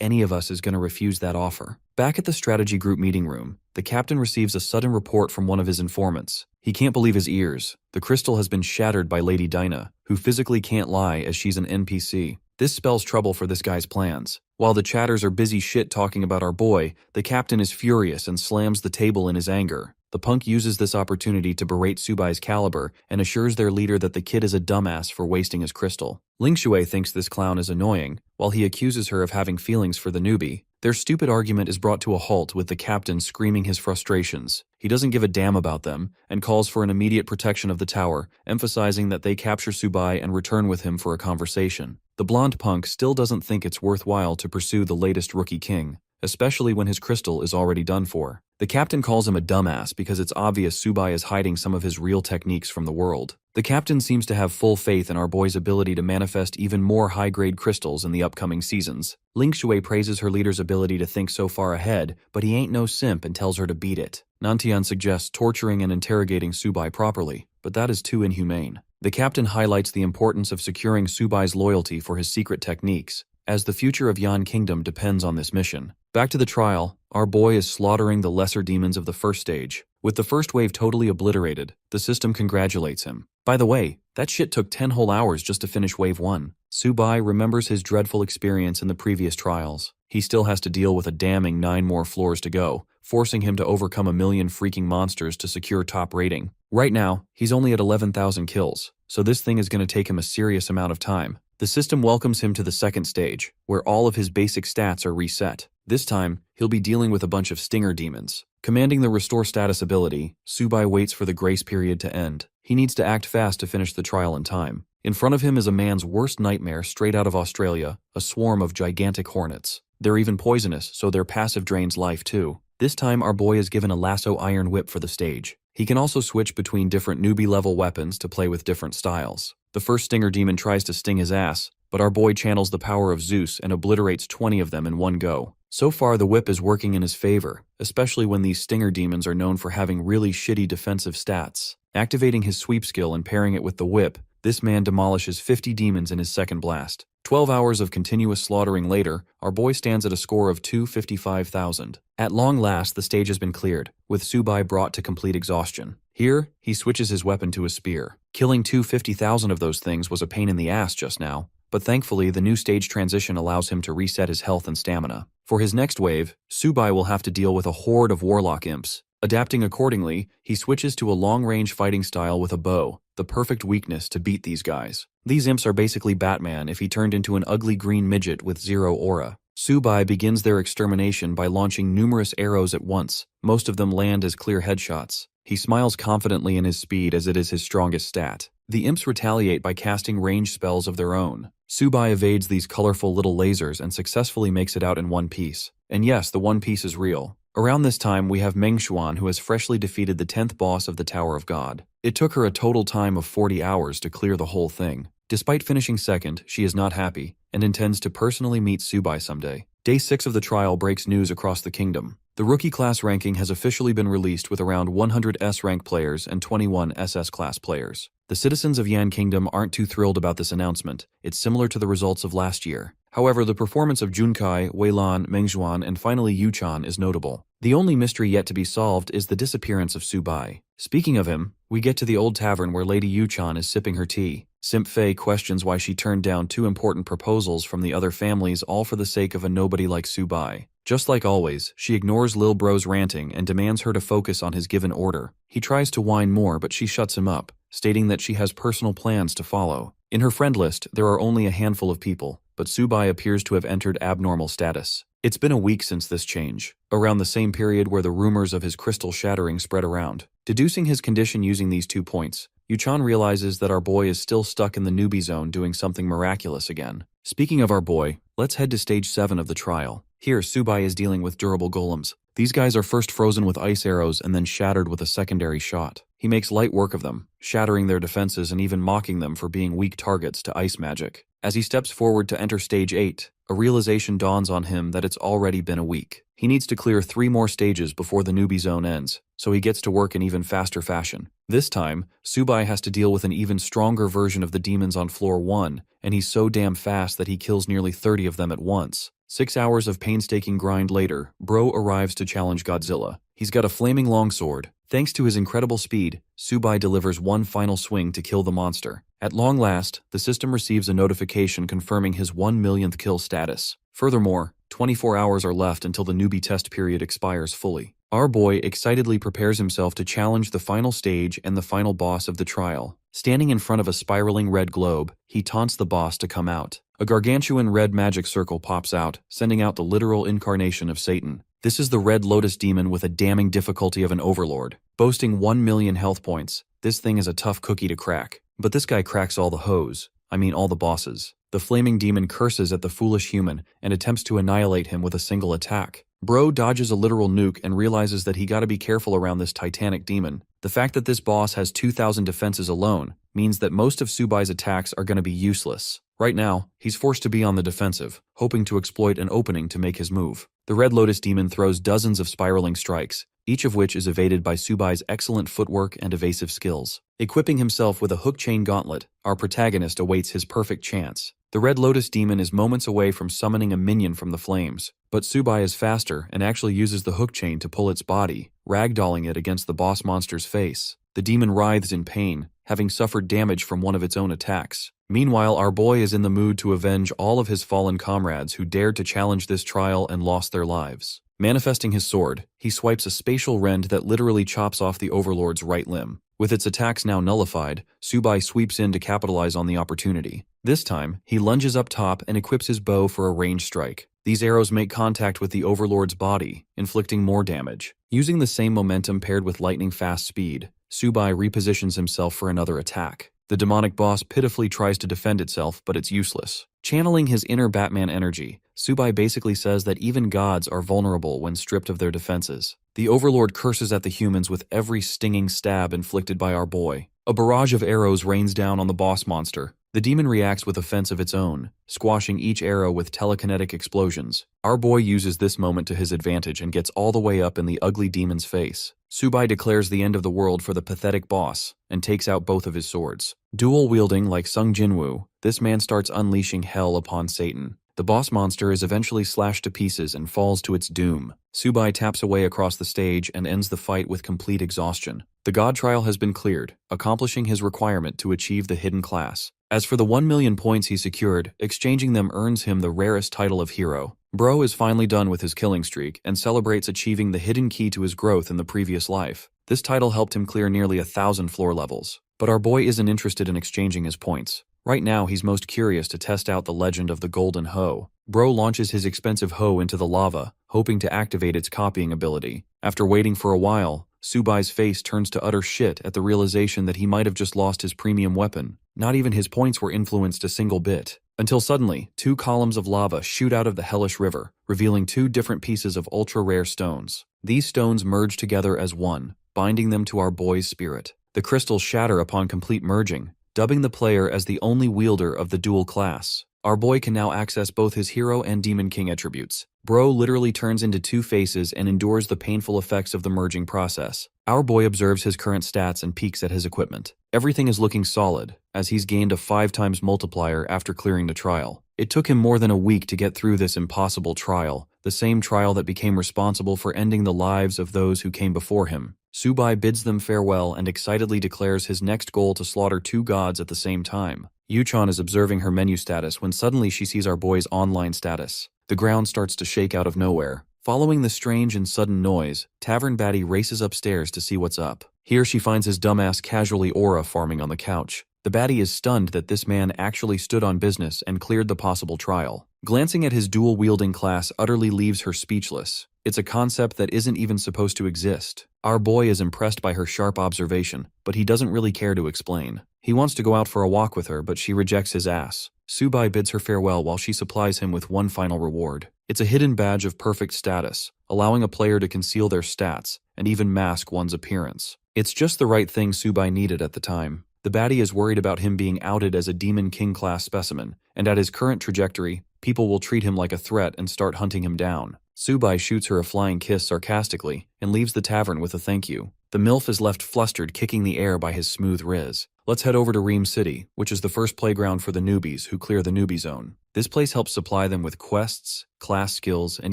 any of us is going to refuse that offer. Back at the strategy group meeting room, the captain receives a sudden report from one of his informants. He can't believe his ears. The crystal has been shattered by Lady Dinah, who physically can't lie as she's an NPC. This spells trouble for this guy's plans. While the chatters are busy shit-talking about our boy, the captain is furious and slams the table in his anger. The punk uses this opportunity to berate Subai's caliber and assures their leader that the kid is a dumbass for wasting his crystal. Ling Shui thinks this clown is annoying, while he accuses her of having feelings for the newbie. Their stupid argument is brought to a halt with the captain screaming his frustrations. He doesn't give a damn about them, and calls for an immediate protection of the tower, emphasizing that they capture Subai and return with him for a conversation. The blonde punk still doesn't think it's worthwhile to pursue the latest rookie king, especially when his crystal is already done for. The captain calls him a dumbass because it's obvious Subai is hiding some of his real techniques from the world. The captain seems to have full faith in our boy's ability to manifest even more high-grade crystals in the upcoming seasons. Ling Shui praises her leader's ability to think so far ahead, but he ain't no simp and tells her to beat it. Nantian suggests torturing and interrogating Subai properly, but that is too inhumane. The captain highlights the importance of securing Subai's loyalty for his secret techniques, as the future of Yan Kingdom depends on this mission. Back to the trial, our boy is slaughtering the lesser demons of the first stage. With the first wave totally obliterated, the system congratulates him. By the way, that shit took 10 whole hours just to finish wave 1. Subai remembers his dreadful experience in the previous trials. He still has to deal with a damning 9 more floors to go, forcing him to overcome a million freaking monsters to secure top rating. Right now, he's only at 11,000 kills, so this thing is going to take him a serious amount of time. The system welcomes him to the second stage, where all of his basic stats are reset. This time, he'll be dealing with a bunch of stinger demons. Commanding the Restore Status ability, Subai waits for the grace period to end. He needs to act fast to finish the trial in time. In front of him is a man's worst nightmare straight out of Australia, a swarm of gigantic hornets. They're even poisonous, so their passive drains life too. This time our boy is given a lasso iron whip for the stage. He can also switch between different newbie-level weapons to play with different styles. The first stinger demon tries to sting his ass, but our boy channels the power of Zeus and obliterates 20 of them in one go. So far, the whip is working in his favor, especially when these stinger demons are known for having really shitty defensive stats. Activating his sweep skill and pairing it with the whip, this man demolishes 50 demons in his second blast. 12 hours of continuous slaughtering later, our boy stands at a score of 255,000. At long last, the stage has been cleared, with Subai brought to complete exhaustion. Here, he switches his weapon to a spear. Killing 250,000 of those things was a pain in the ass just now, but thankfully the new stage transition allows him to reset his health and stamina. For his next wave, Subai will have to deal with a horde of warlock imps. Adapting accordingly, he switches to a long-range fighting style with a bow, the perfect weakness to beat these guys. These imps are basically Batman if he turned into an ugly green midget with 0 aura. Subai begins their extermination by launching numerous arrows at once. Most of them land as clear headshots. He smiles confidently in his speed as it is his strongest stat. The imps retaliate by casting ranged spells of their own. Subai evades these colorful little lasers and successfully makes it out in one piece. And yes, the one piece is real. Around this time, we have Meng Xuan, who has freshly defeated the 10th boss of the Tower of God. It took her a total time of 40 hours to clear the whole thing. Despite finishing second, she is not happy, and intends to personally meet Subai someday. Day 6 of the trial breaks news across the kingdom. The rookie class ranking has officially been released with around 100 S-rank players and 21 SS class players. The citizens of Yan Kingdom aren't too thrilled about this announcement. It's similar to the results of last year. However, the performance of Junkai, Weilan, Mengzhuan, and finally Yuchan is notable. The only mystery yet to be solved is the disappearance of Subai. Speaking of him, we get to the old tavern where Lady Yuchan is sipping her tea. Simp Fei questions why she turned down 2 important proposals from the other families all for the sake of a nobody like Subai. Just like always, she ignores Lil Bro's ranting and demands her to focus on his given order. He tries to whine more, but she shuts him up, stating that she has personal plans to follow. In her friend list, there are only a handful of people, but Subai appears to have entered abnormal status. It's been a week since this change, around the same period where the rumors of his crystal shattering spread around. Deducing his condition using these 2 points, Yuchan realizes that our boy is still stuck in the newbie zone doing something miraculous again. Speaking of our boy, let's head to stage 7 of the trial. Here, Subai is dealing with durable golems. These guys are first frozen with ice arrows and then shattered with a secondary shot. He makes light work of them, shattering their defenses and even mocking them for being weak targets to ice magic. As he steps forward to enter stage 8, a realization dawns on him that it's already been a week. He needs to clear 3 more stages before the newbie zone ends, so he gets to work in even faster fashion. This time, Subai has to deal with an even stronger version of the demons on floor 1, and he's so damn fast that he kills nearly 30 of them at once. 6 hours of painstaking grind later, Bro arrives to challenge Godzilla. He's got a flaming longsword. Thanks to his incredible speed, Subai delivers one final swing to kill the monster. At long last, the system receives a notification confirming his 1 millionth kill status. Furthermore, 24 hours are left until the newbie test period expires fully. Our boy excitedly prepares himself to challenge the final stage and the final boss of the trial. Standing in front of a spiraling red globe, he taunts the boss to come out. A gargantuan red magic circle pops out, sending out the literal incarnation of Satan. This is the Red Lotus Demon with a damning difficulty of an overlord. Boasting 1 million health points, this thing is a tough cookie to crack. But this guy cracks all the hoes. I mean all the bosses. The flaming demon curses at the foolish human and attempts to annihilate him with a single attack. Bro dodges a literal nuke and realizes that he gotta be careful around this titanic demon. The fact that this boss has 2,000 defenses alone means that most of Subai's attacks are gonna be useless. Right now, he's forced to be on the defensive, hoping to exploit an opening to make his move. The Red Lotus Demon throws dozens of spiraling strikes, each of which is evaded by Subai's excellent footwork and evasive skills. Equipping himself with a hook chain gauntlet, our protagonist awaits his perfect chance. The Red Lotus Demon is moments away from summoning a minion from the flames, but Subai is faster and actually uses the hook chain to pull its body, ragdolling it against the boss monster's face. The demon writhes in pain, having suffered damage from one of its own attacks. Meanwhile, our boy is in the mood to avenge all of his fallen comrades who dared to challenge this trial and lost their lives. Manifesting his sword, he swipes a spatial rend that literally chops off the overlord's right limb. With its attacks now nullified, Subai sweeps in to capitalize on the opportunity. This time, he lunges up top and equips his bow for a ranged strike. These arrows make contact with the overlord's body, inflicting more damage. Using the same momentum paired with lightning-fast speed, Subai repositions himself for another attack. The demonic boss pitifully tries to defend itself, but it's useless. Channeling his inner Batman energy, Subai basically says that even gods are vulnerable when stripped of their defenses. The Overlord curses at the humans with every stinging stab inflicted by our boy. A barrage of arrows rains down on the boss monster. The demon reacts with offense of its own, squashing each arrow with telekinetic explosions. Our boy uses this moment to his advantage and gets all the way up in the ugly demon's face. Subai declares the end of the world for the pathetic boss and takes out both of his swords. Dual-wielding like Sung Jinwoo, this man starts unleashing hell upon Satan. The boss monster is eventually slashed to pieces and falls to its doom. Subai taps away across the stage and ends the fight with complete exhaustion. The god trial has been cleared, accomplishing his requirement to achieve the hidden class. As for the 1 million points he secured, exchanging them earns him the rarest title of hero. Bro is finally done with his killing streak and celebrates achieving the hidden key to his growth in the previous life. This title helped him clear nearly 1,000 floor levels. But our boy isn't interested in exchanging his points. Right now, he's most curious to test out the legend of the Golden Hoe. Bro launches his expensive hoe into the lava, hoping to activate its copying ability. After waiting for a while, Subai's face turns to utter shit at the realization that he might have just lost his premium weapon. Not even his points were influenced a single bit. Until suddenly, 2 columns of lava shoot out of the hellish river, revealing 2 different pieces of ultra-rare stones. These stones merge together as one, binding them to our boy's spirit. The crystals shatter upon complete merging, dubbing the player as the only wielder of the dual class. Our boy can now access both his hero and demon king attributes. Bro literally turns into 2 faces and endures the painful effects of the merging process. Our boy observes his current stats and peeks at his equipment. Everything is looking solid, as he's gained a 5 times multiplier after clearing the trial. It took him more than a week to get through this impossible trial, the same trial that became responsible for ending the lives of those who came before him. Subai bids them farewell and excitedly declares his next goal to slaughter 2 gods at the same time. Yuchan is observing her menu status when suddenly she sees our boy's online status. The ground starts to shake out of nowhere. Following the strange and sudden noise, Tavern Baddie races upstairs to see what's up. Here she finds his dumbass casually aura farming on the couch. The baddie is stunned that this man actually stood on business and cleared the possible trial. Glancing at his dual-wielding class utterly leaves her speechless. It's a concept that isn't even supposed to exist. Our boy is impressed by her sharp observation, but he doesn't really care to explain. He wants to go out for a walk with her, but she rejects his ass. Subai bids her farewell while she supplies him with one final reward. It's a hidden badge of perfect status, allowing a player to conceal their stats and even mask one's appearance. It's just the right thing Subai needed at the time. The baddie is worried about him being outed as a Demon King class specimen, and at his current trajectory, people will treat him like a threat and start hunting him down. Subai shoots her a flying kiss sarcastically and leaves the tavern with a thank you. The MILF is left flustered, kicking the air by his smooth riz. Let's head over to Ream City, which is the first playground for the newbies who clear the newbie zone. This place helps supply them with quests, class skills, and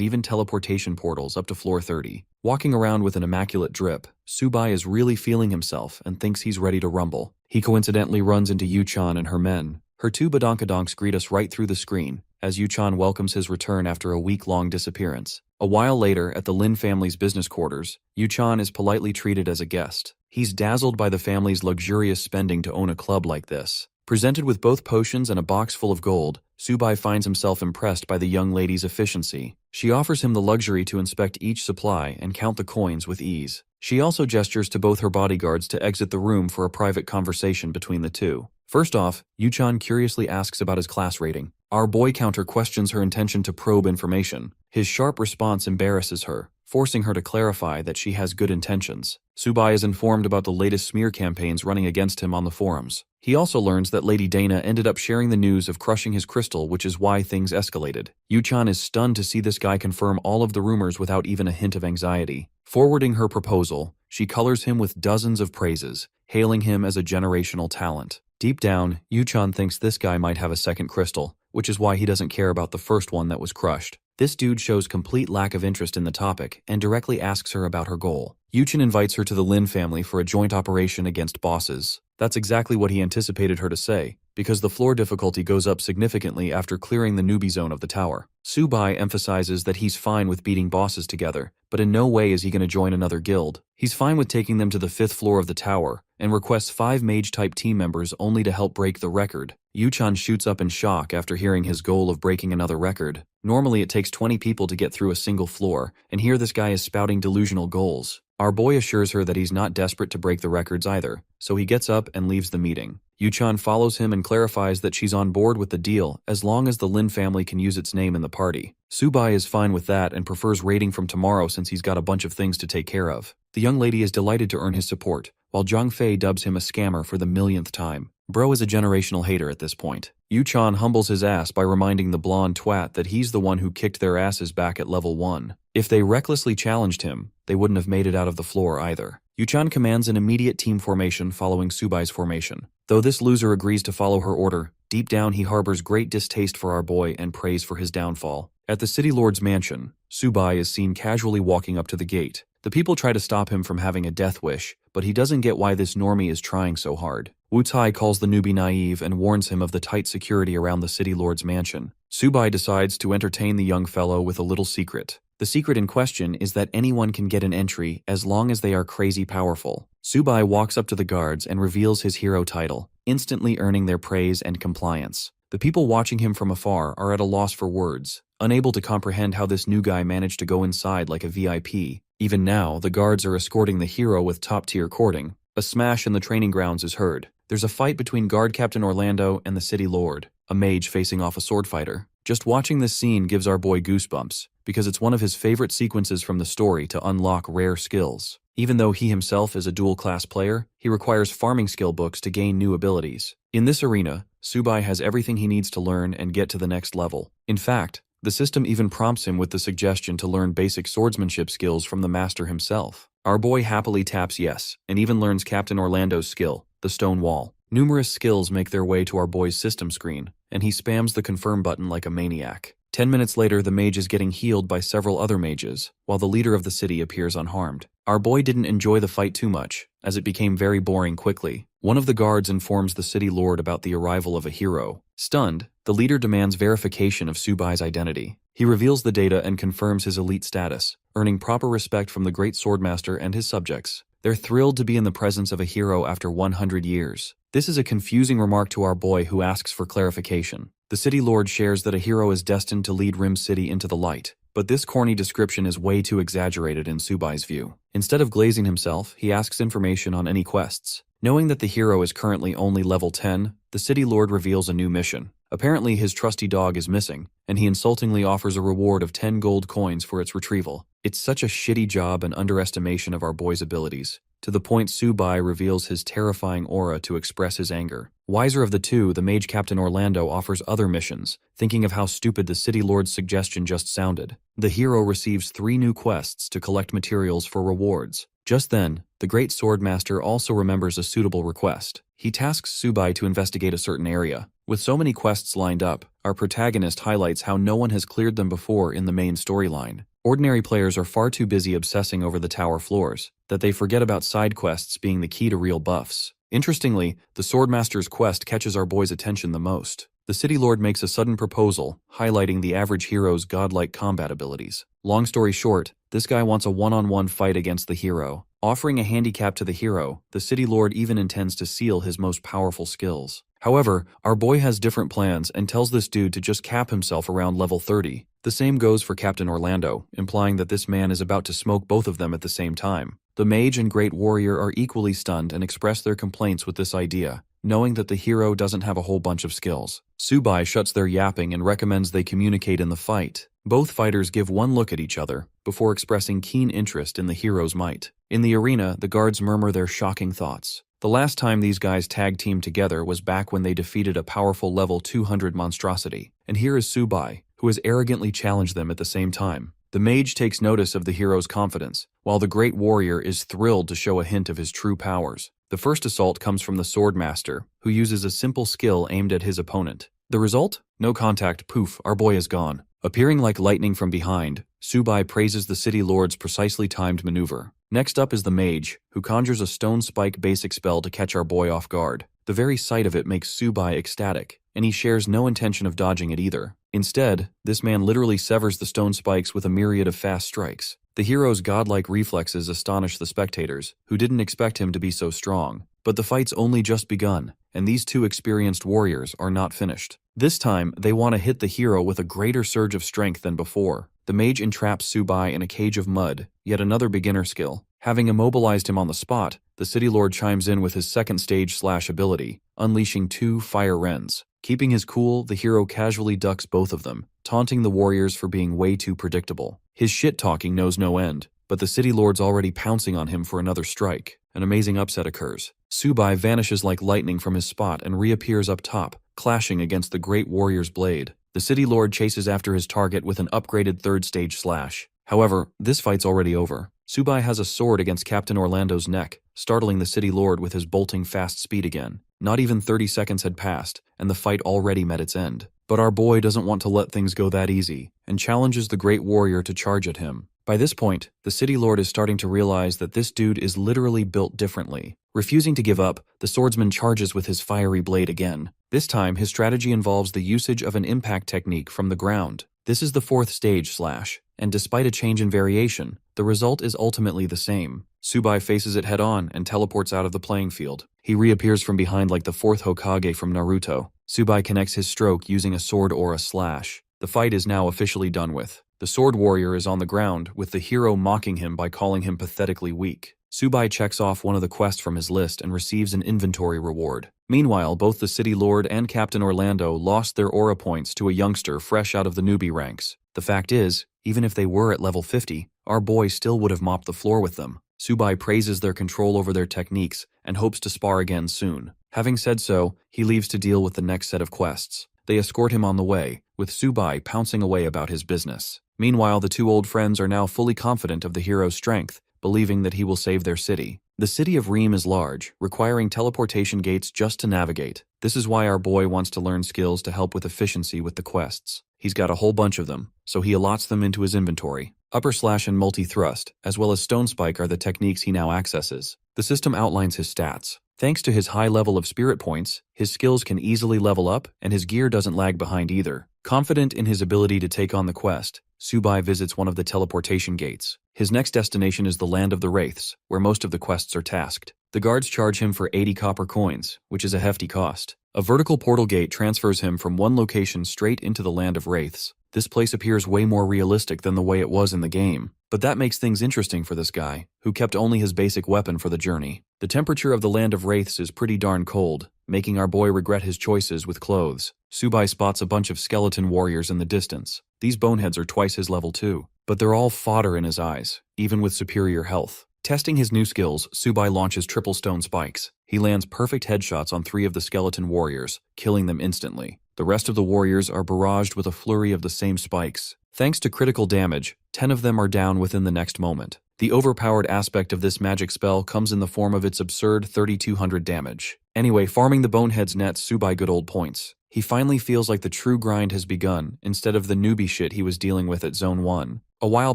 even teleportation portals up to floor 30. Walking around with an immaculate drip, Subai is really feeling himself and thinks he's ready to rumble. He coincidentally runs into Yu-chan and her men. Her two badonkadonks greet us right through the screen, as Yu-chan welcomes his return after a week-long disappearance. A while later, at the Lin family's business quarters, Yu-chan is politely treated as a guest. He's dazzled by the family's luxurious spending to own a club like this. Presented with both potions and a box full of gold, Subai finds himself impressed by the young lady's efficiency. She offers him the luxury to inspect each supply and count the coins with ease. She also gestures to both her bodyguards to exit the room for a private conversation between the two. First off, Yu-chan curiously asks about his class rating. Our boy counter questions her intention to probe information. His sharp response embarrasses her, forcing her to clarify that she has good intentions. Subai is informed about the latest smear campaigns running against him on the forums. He also learns that Lady Dana ended up sharing the news of crushing his crystal, which is why things escalated. Yu-chan is stunned to see this guy confirm all of the rumors without even a hint of anxiety. Forwarding her proposal, she colors him with dozens of praises, hailing him as a generational talent. Deep down, Yu-chan thinks this guy might have a second crystal, which is why he doesn't care about the first one that was crushed. This dude shows complete lack of interest in the topic and directly asks her about her goal. Yu-chan invites her to the Lin family for a joint operation against bosses. That's exactly what he anticipated her to say, because the floor difficulty goes up significantly after clearing the newbie zone of the tower. Subai emphasizes that he's fine with beating bosses together, but in no way is he going to join another guild. He's fine with taking them to the 5th floor of the tower, and requests 5 mage-type team members only to help break the record. Yu-chan shoots up in shock after hearing his goal of breaking another record. Normally it takes 20 people to get through a single floor, and here this guy is spouting delusional goals. Our boy assures her that he's not desperate to break the records either, so he gets up and leaves the meeting. Yu-chan follows him and clarifies that she's on board with the deal as long as the Lin family can use its name in the party. Subai is fine with that and prefers raiding from tomorrow since he's got a bunch of things to take care of. The young lady is delighted to earn his support, while Zhang Fei dubs him a scammer for the millionth time. Bro is a generational hater at this point. Yu-chan humbles his ass by reminding the blonde twat that he's the one who kicked their asses back at level 1. If they recklessly challenged him, they wouldn't have made it out of the floor either. Yu-chan commands an immediate team formation following Subai's formation. Though this loser agrees to follow her order, deep down he harbors great distaste for our boy and prays for his downfall. At the City Lord's mansion, Subai is seen casually walking up to the gate. The people try to stop him from having a death wish, but he doesn't get why this normie is trying so hard. Wu Tai calls the newbie naive and warns him of the tight security around the City Lord's mansion. Subai decides to entertain the young fellow with a little secret. The secret in question is that anyone can get an entry as long as they are crazy powerful. Subai walks up to the guards and reveals his hero title, instantly earning their praise and compliance. The people watching him from afar are at a loss for words, unable to comprehend how this new guy managed to go inside like a VIP. Even now, the guards are escorting the hero with top-tier courting. A smash in the training grounds is heard. There's a fight between Guard Captain Orlando and the City Lord, a mage facing off a sword fighter. Just watching this scene gives our boy goosebumps, because it's one of his favorite sequences from the story to unlock rare skills. Even though he himself is a dual-class player, he requires farming skill books to gain new abilities. In this arena, Subai has everything he needs to learn and get to the next level. In fact, the system even prompts him with the suggestion to learn basic swordsmanship skills from the master himself. Our boy happily taps yes, and even learns Captain Orlando's skill, the stone wall. Numerous skills make their way to our boy's system screen, and he spams the confirm button like a maniac. 10 minutes later, the mage is getting healed by several other mages, while the leader of the city appears unharmed. Our boy didn't enjoy the fight too much, as it became very boring quickly. One of the guards informs the city lord about the arrival of a hero. Stunned, the leader demands verification of Subai's identity. He reveals the data and confirms his elite status, earning proper respect from the great swordmaster and his subjects. They're thrilled to be in the presence of a hero after 100 years. This is a confusing remark to our boy who asks for clarification. The city lord shares that a hero is destined to lead Rim City into the light, but this corny description is way too exaggerated in Subai's view. Instead of glazing himself, he asks information on any quests. Knowing that the hero is currently only level 10, the city lord reveals a new mission. Apparently his trusty dog is missing, and he insultingly offers a reward of 10 gold coins for its retrieval. It's such a shitty job and underestimation of our boy's abilities, to the point Subai reveals his terrifying aura to express his anger. Wiser of the two, the mage Captain Orlando offers other missions, thinking of how stupid the city lord's suggestion just sounded. The hero receives 3 new quests to collect materials for rewards. Just then, the great swordmaster also remembers a suitable request. He tasks Subai to investigate a certain area. With so many quests lined up, our protagonist highlights how no one has cleared them before in the main storyline. Ordinary players are far too busy obsessing over the tower floors that they forget about side quests being the key to real buffs. Interestingly, the Swordmaster's quest catches our boy's attention the most. The city lord makes a sudden proposal, highlighting the average hero's godlike combat abilities. Long story short, this guy wants a one-on-one fight against the hero. Offering a handicap to the hero, the city lord even intends to seal his most powerful skills. However, our boy has different plans and tells this dude to just cap himself around level 30. The same goes for Captain Orlando, implying that this man is about to smoke both of them at the same time. The mage and great warrior are equally stunned and express their complaints with this idea, knowing that the hero doesn't have a whole bunch of skills. Subai shuts their yapping and recommends they communicate in the fight. Both fighters give one look at each other, before expressing keen interest in the hero's might. In the arena, the guards murmur their shocking thoughts. The last time these guys tag-teamed together was back when they defeated a powerful level 200 monstrosity. And here is Subai, who has arrogantly challenged them at the same time. The mage takes notice of the hero's confidence, while the great warrior is thrilled to show a hint of his true powers. The first assault comes from the swordmaster, who uses a simple skill aimed at his opponent. The result? No contact, poof, our boy is gone. Appearing like lightning from behind, Subai praises the city lord's precisely timed maneuver. Next up is the mage, who conjures a stone spike basic spell to catch our boy off guard. The very sight of it makes Subai ecstatic, and he shares no intention of dodging it either. Instead, this man literally severs the stone spikes with a myriad of fast strikes. The hero's godlike reflexes astonish the spectators, who didn't expect him to be so strong. But the fight's only just begun, and these two experienced warriors are not finished. This time, they want to hit the hero with a greater surge of strength than before. The mage entraps Subai in a cage of mud, yet another beginner skill. Having immobilized him on the spot, the city lord chimes in with his second stage slash ability, unleashing 2 fire rends. Keeping his cool, the hero casually ducks both of them, taunting the warriors for being way too predictable. His shit-talking knows no end, but the city lord's already pouncing on him for another strike. An amazing upset occurs. Subai vanishes like lightning from his spot and reappears up top, clashing against the great warrior's blade. The city lord chases after his target with an upgraded third stage slash. However, this fight's already over. Subai has a sword against Captain Orlando's neck, startling the city lord with his bolting fast speed again. Not even 30 seconds had passed, and the fight already met its end. But our boy doesn't want to let things go that easy, and challenges the great warrior to charge at him. By this point, the city lord is starting to realize that this dude is literally built differently. Refusing to give up, the swordsman charges with his fiery blade again. This time, his strategy involves the usage of an impact technique from the ground. This is the 4th stage slash, and despite a change in variation, the result is ultimately the same. Subai faces it head-on and teleports out of the playing field. He reappears from behind like the 4th Hokage from Naruto. Subai connects his stroke using a sword aura slash. The fight is now officially done with. The sword warrior is on the ground, with the hero mocking him by calling him pathetically weak. Subai checks off one of the quests from his list and receives an inventory reward. Meanwhile, both the city lord and Captain Orlando lost their aura points to a youngster fresh out of the newbie ranks. The fact is, even if they were at level 50, our boy still would have mopped the floor with them. Subai praises their control over their techniques and hopes to spar again soon. Having said so, he leaves to deal with the next set of quests. They escort him on the way, with Subai pouncing away about his business. Meanwhile, the two old friends are now fully confident of the hero's strength, believing that he will save their city. The city of Reem is large, requiring teleportation gates just to navigate. This is why our boy wants to learn skills to help with efficiency with the quests. He's got a whole bunch of them, so he allots them into his inventory. Upper slash and multi-thrust, as well as stone spike are the techniques he now accesses. The system outlines his stats. Thanks to his high level of spirit points, his skills can easily level up, and his gear doesn't lag behind either. Confident in his ability to take on the quest, Subai visits one of the teleportation gates. His next destination is the Land of the Wraiths, where most of the quests are tasked. The guards charge him for 80 copper coins, which is a hefty cost. A vertical portal gate transfers him from one location straight into the land of wraiths. This place appears way more realistic than the way it was in the game, but that makes things interesting for this guy, who kept only his basic weapon for the journey. The temperature of the land of wraiths is pretty darn cold, making our boy regret his choices with clothes. Subai spots a bunch of skeleton warriors in the distance. These boneheads are twice his level too, but they're all fodder in his eyes, even with superior health. Testing his new skills, Subai launches triple stone spikes. He lands perfect headshots on 3 of the skeleton warriors, killing them instantly. The rest of the warriors are barraged with a flurry of the same spikes. Thanks to critical damage, 10 of them are down within the next moment. The overpowered aspect of this magic spell comes in the form of its absurd 3200 damage. Anyway, farming the boneheads nets Subai good old points. He finally feels like the true grind has begun, instead of the newbie shit he was dealing with at Zone 1. A while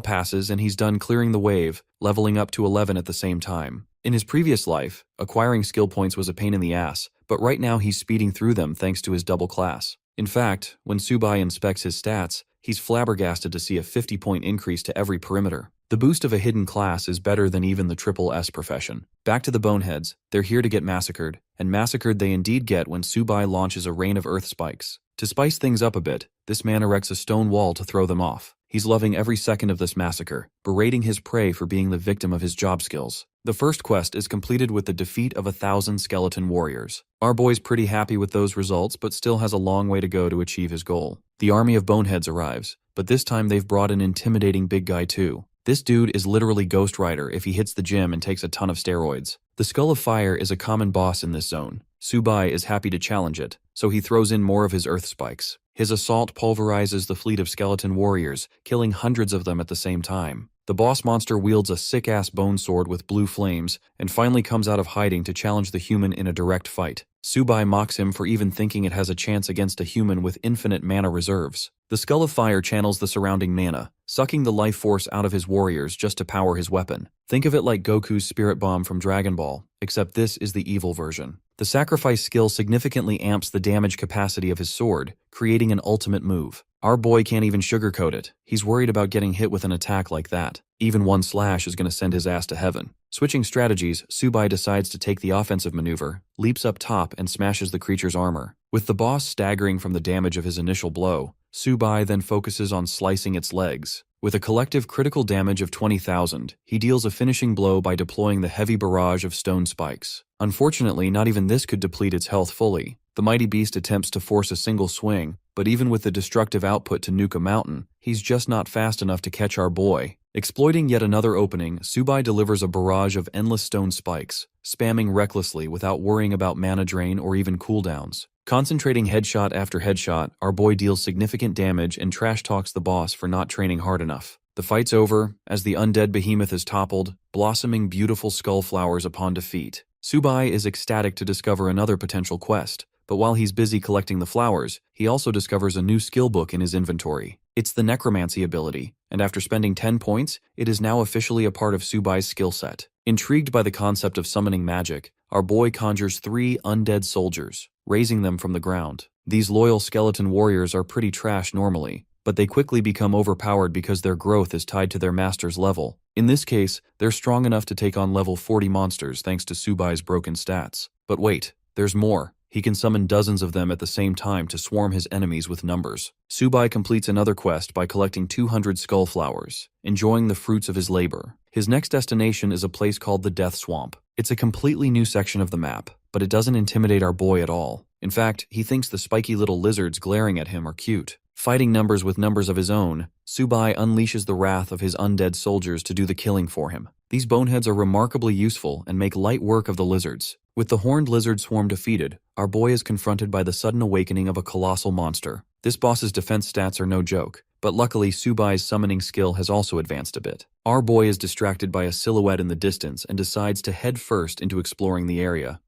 passes and he's done clearing the wave, leveling up to 11 at the same time. In his previous life, acquiring skill points was a pain in the ass, but right now he's speeding through them thanks to his double class. In fact, when Subai inspects his stats, he's flabbergasted to see a 50-point increase to every perimeter. The boost of a hidden class is better than even the triple S profession. Back to the boneheads, they're here to get massacred, and massacred they indeed get when Subai launches a rain of earth spikes. To spice things up a bit, this man erects a stone wall to throw them off. He's loving every second of this massacre, berating his prey for being the victim of his job skills. The first quest is completed with the defeat of 1,000 skeleton warriors. Our boy's pretty happy with those results, but still has a long way to go to achieve his goal. The army of boneheads arrives, but this time they've brought an intimidating big guy too. This dude is literally Ghost Rider if he hits the gym and takes a ton of steroids. The Skull of Fire is a common boss in this zone. Subai is happy to challenge it, so he throws in more of his earth spikes. His assault pulverizes the fleet of skeleton warriors, killing hundreds of them at the same time. The boss monster wields a sick-ass bone sword with blue flames, and finally comes out of hiding to challenge the human in a direct fight. Subai mocks him for even thinking it has a chance against a human with infinite mana reserves. The Skull of Fire channels the surrounding mana, sucking the life force out of his warriors just to power his weapon. Think of it like Goku's Spirit Bomb from Dragon Ball, except this is the evil version. The sacrifice skill significantly amps the damage capacity of his sword, creating an ultimate move. Our boy can't even sugarcoat it. He's worried about getting hit with an attack like that. Even one slash is going to send his ass to heaven. Switching strategies, Subai decides to take the offensive maneuver, leaps up top and smashes the creature's armor. With the boss staggering from the damage of his initial blow, Subai then focuses on slicing its legs. With a collective critical damage of 20,000, he deals a finishing blow by deploying the heavy barrage of stone spikes. Unfortunately, not even this could deplete its health fully. The mighty beast attempts to force a single swing, but even with the destructive output to nuke a mountain, he's just not fast enough to catch our boy. Exploiting yet another opening, Subai delivers a barrage of endless stone spikes, spamming recklessly without worrying about mana drain or even cooldowns. Concentrating headshot after headshot, our boy deals significant damage and trash talks the boss for not training hard enough. The fight's over, as the undead behemoth is toppled, blossoming beautiful skull flowers upon defeat. Subai is ecstatic to discover another potential quest, but while he's busy collecting the flowers, he also discovers a new skill book in his inventory. It's the necromancy ability, and after spending 10 points, it is now officially a part of Subai's skill set. Intrigued by the concept of summoning magic, our boy conjures 3 undead soldiers, raising them from the ground. These loyal skeleton warriors are pretty trash normally, but they quickly become overpowered because their growth is tied to their master's level. In this case, they're strong enough to take on level 40 monsters thanks to Subai's broken stats. But wait, there's more. He can summon dozens of them at the same time to swarm his enemies with numbers. Subai completes another quest by collecting 200 skull flowers, enjoying the fruits of his labor. His next destination is a place called the Death Swamp. It's a completely new section of the map, but it doesn't intimidate our boy at all. In fact, he thinks the spiky little lizards glaring at him are cute. Fighting numbers with numbers of his own, Subai unleashes the wrath of his undead soldiers to do the killing for him. These boneheads are remarkably useful and make light work of the lizards. With the horned lizard swarm defeated, our boy is confronted by the sudden awakening of a colossal monster. This boss's defense stats are no joke, but luckily Subai's summoning skill has also advanced a bit. Our boy is distracted by a silhouette in the distance and decides to head first into exploring the area.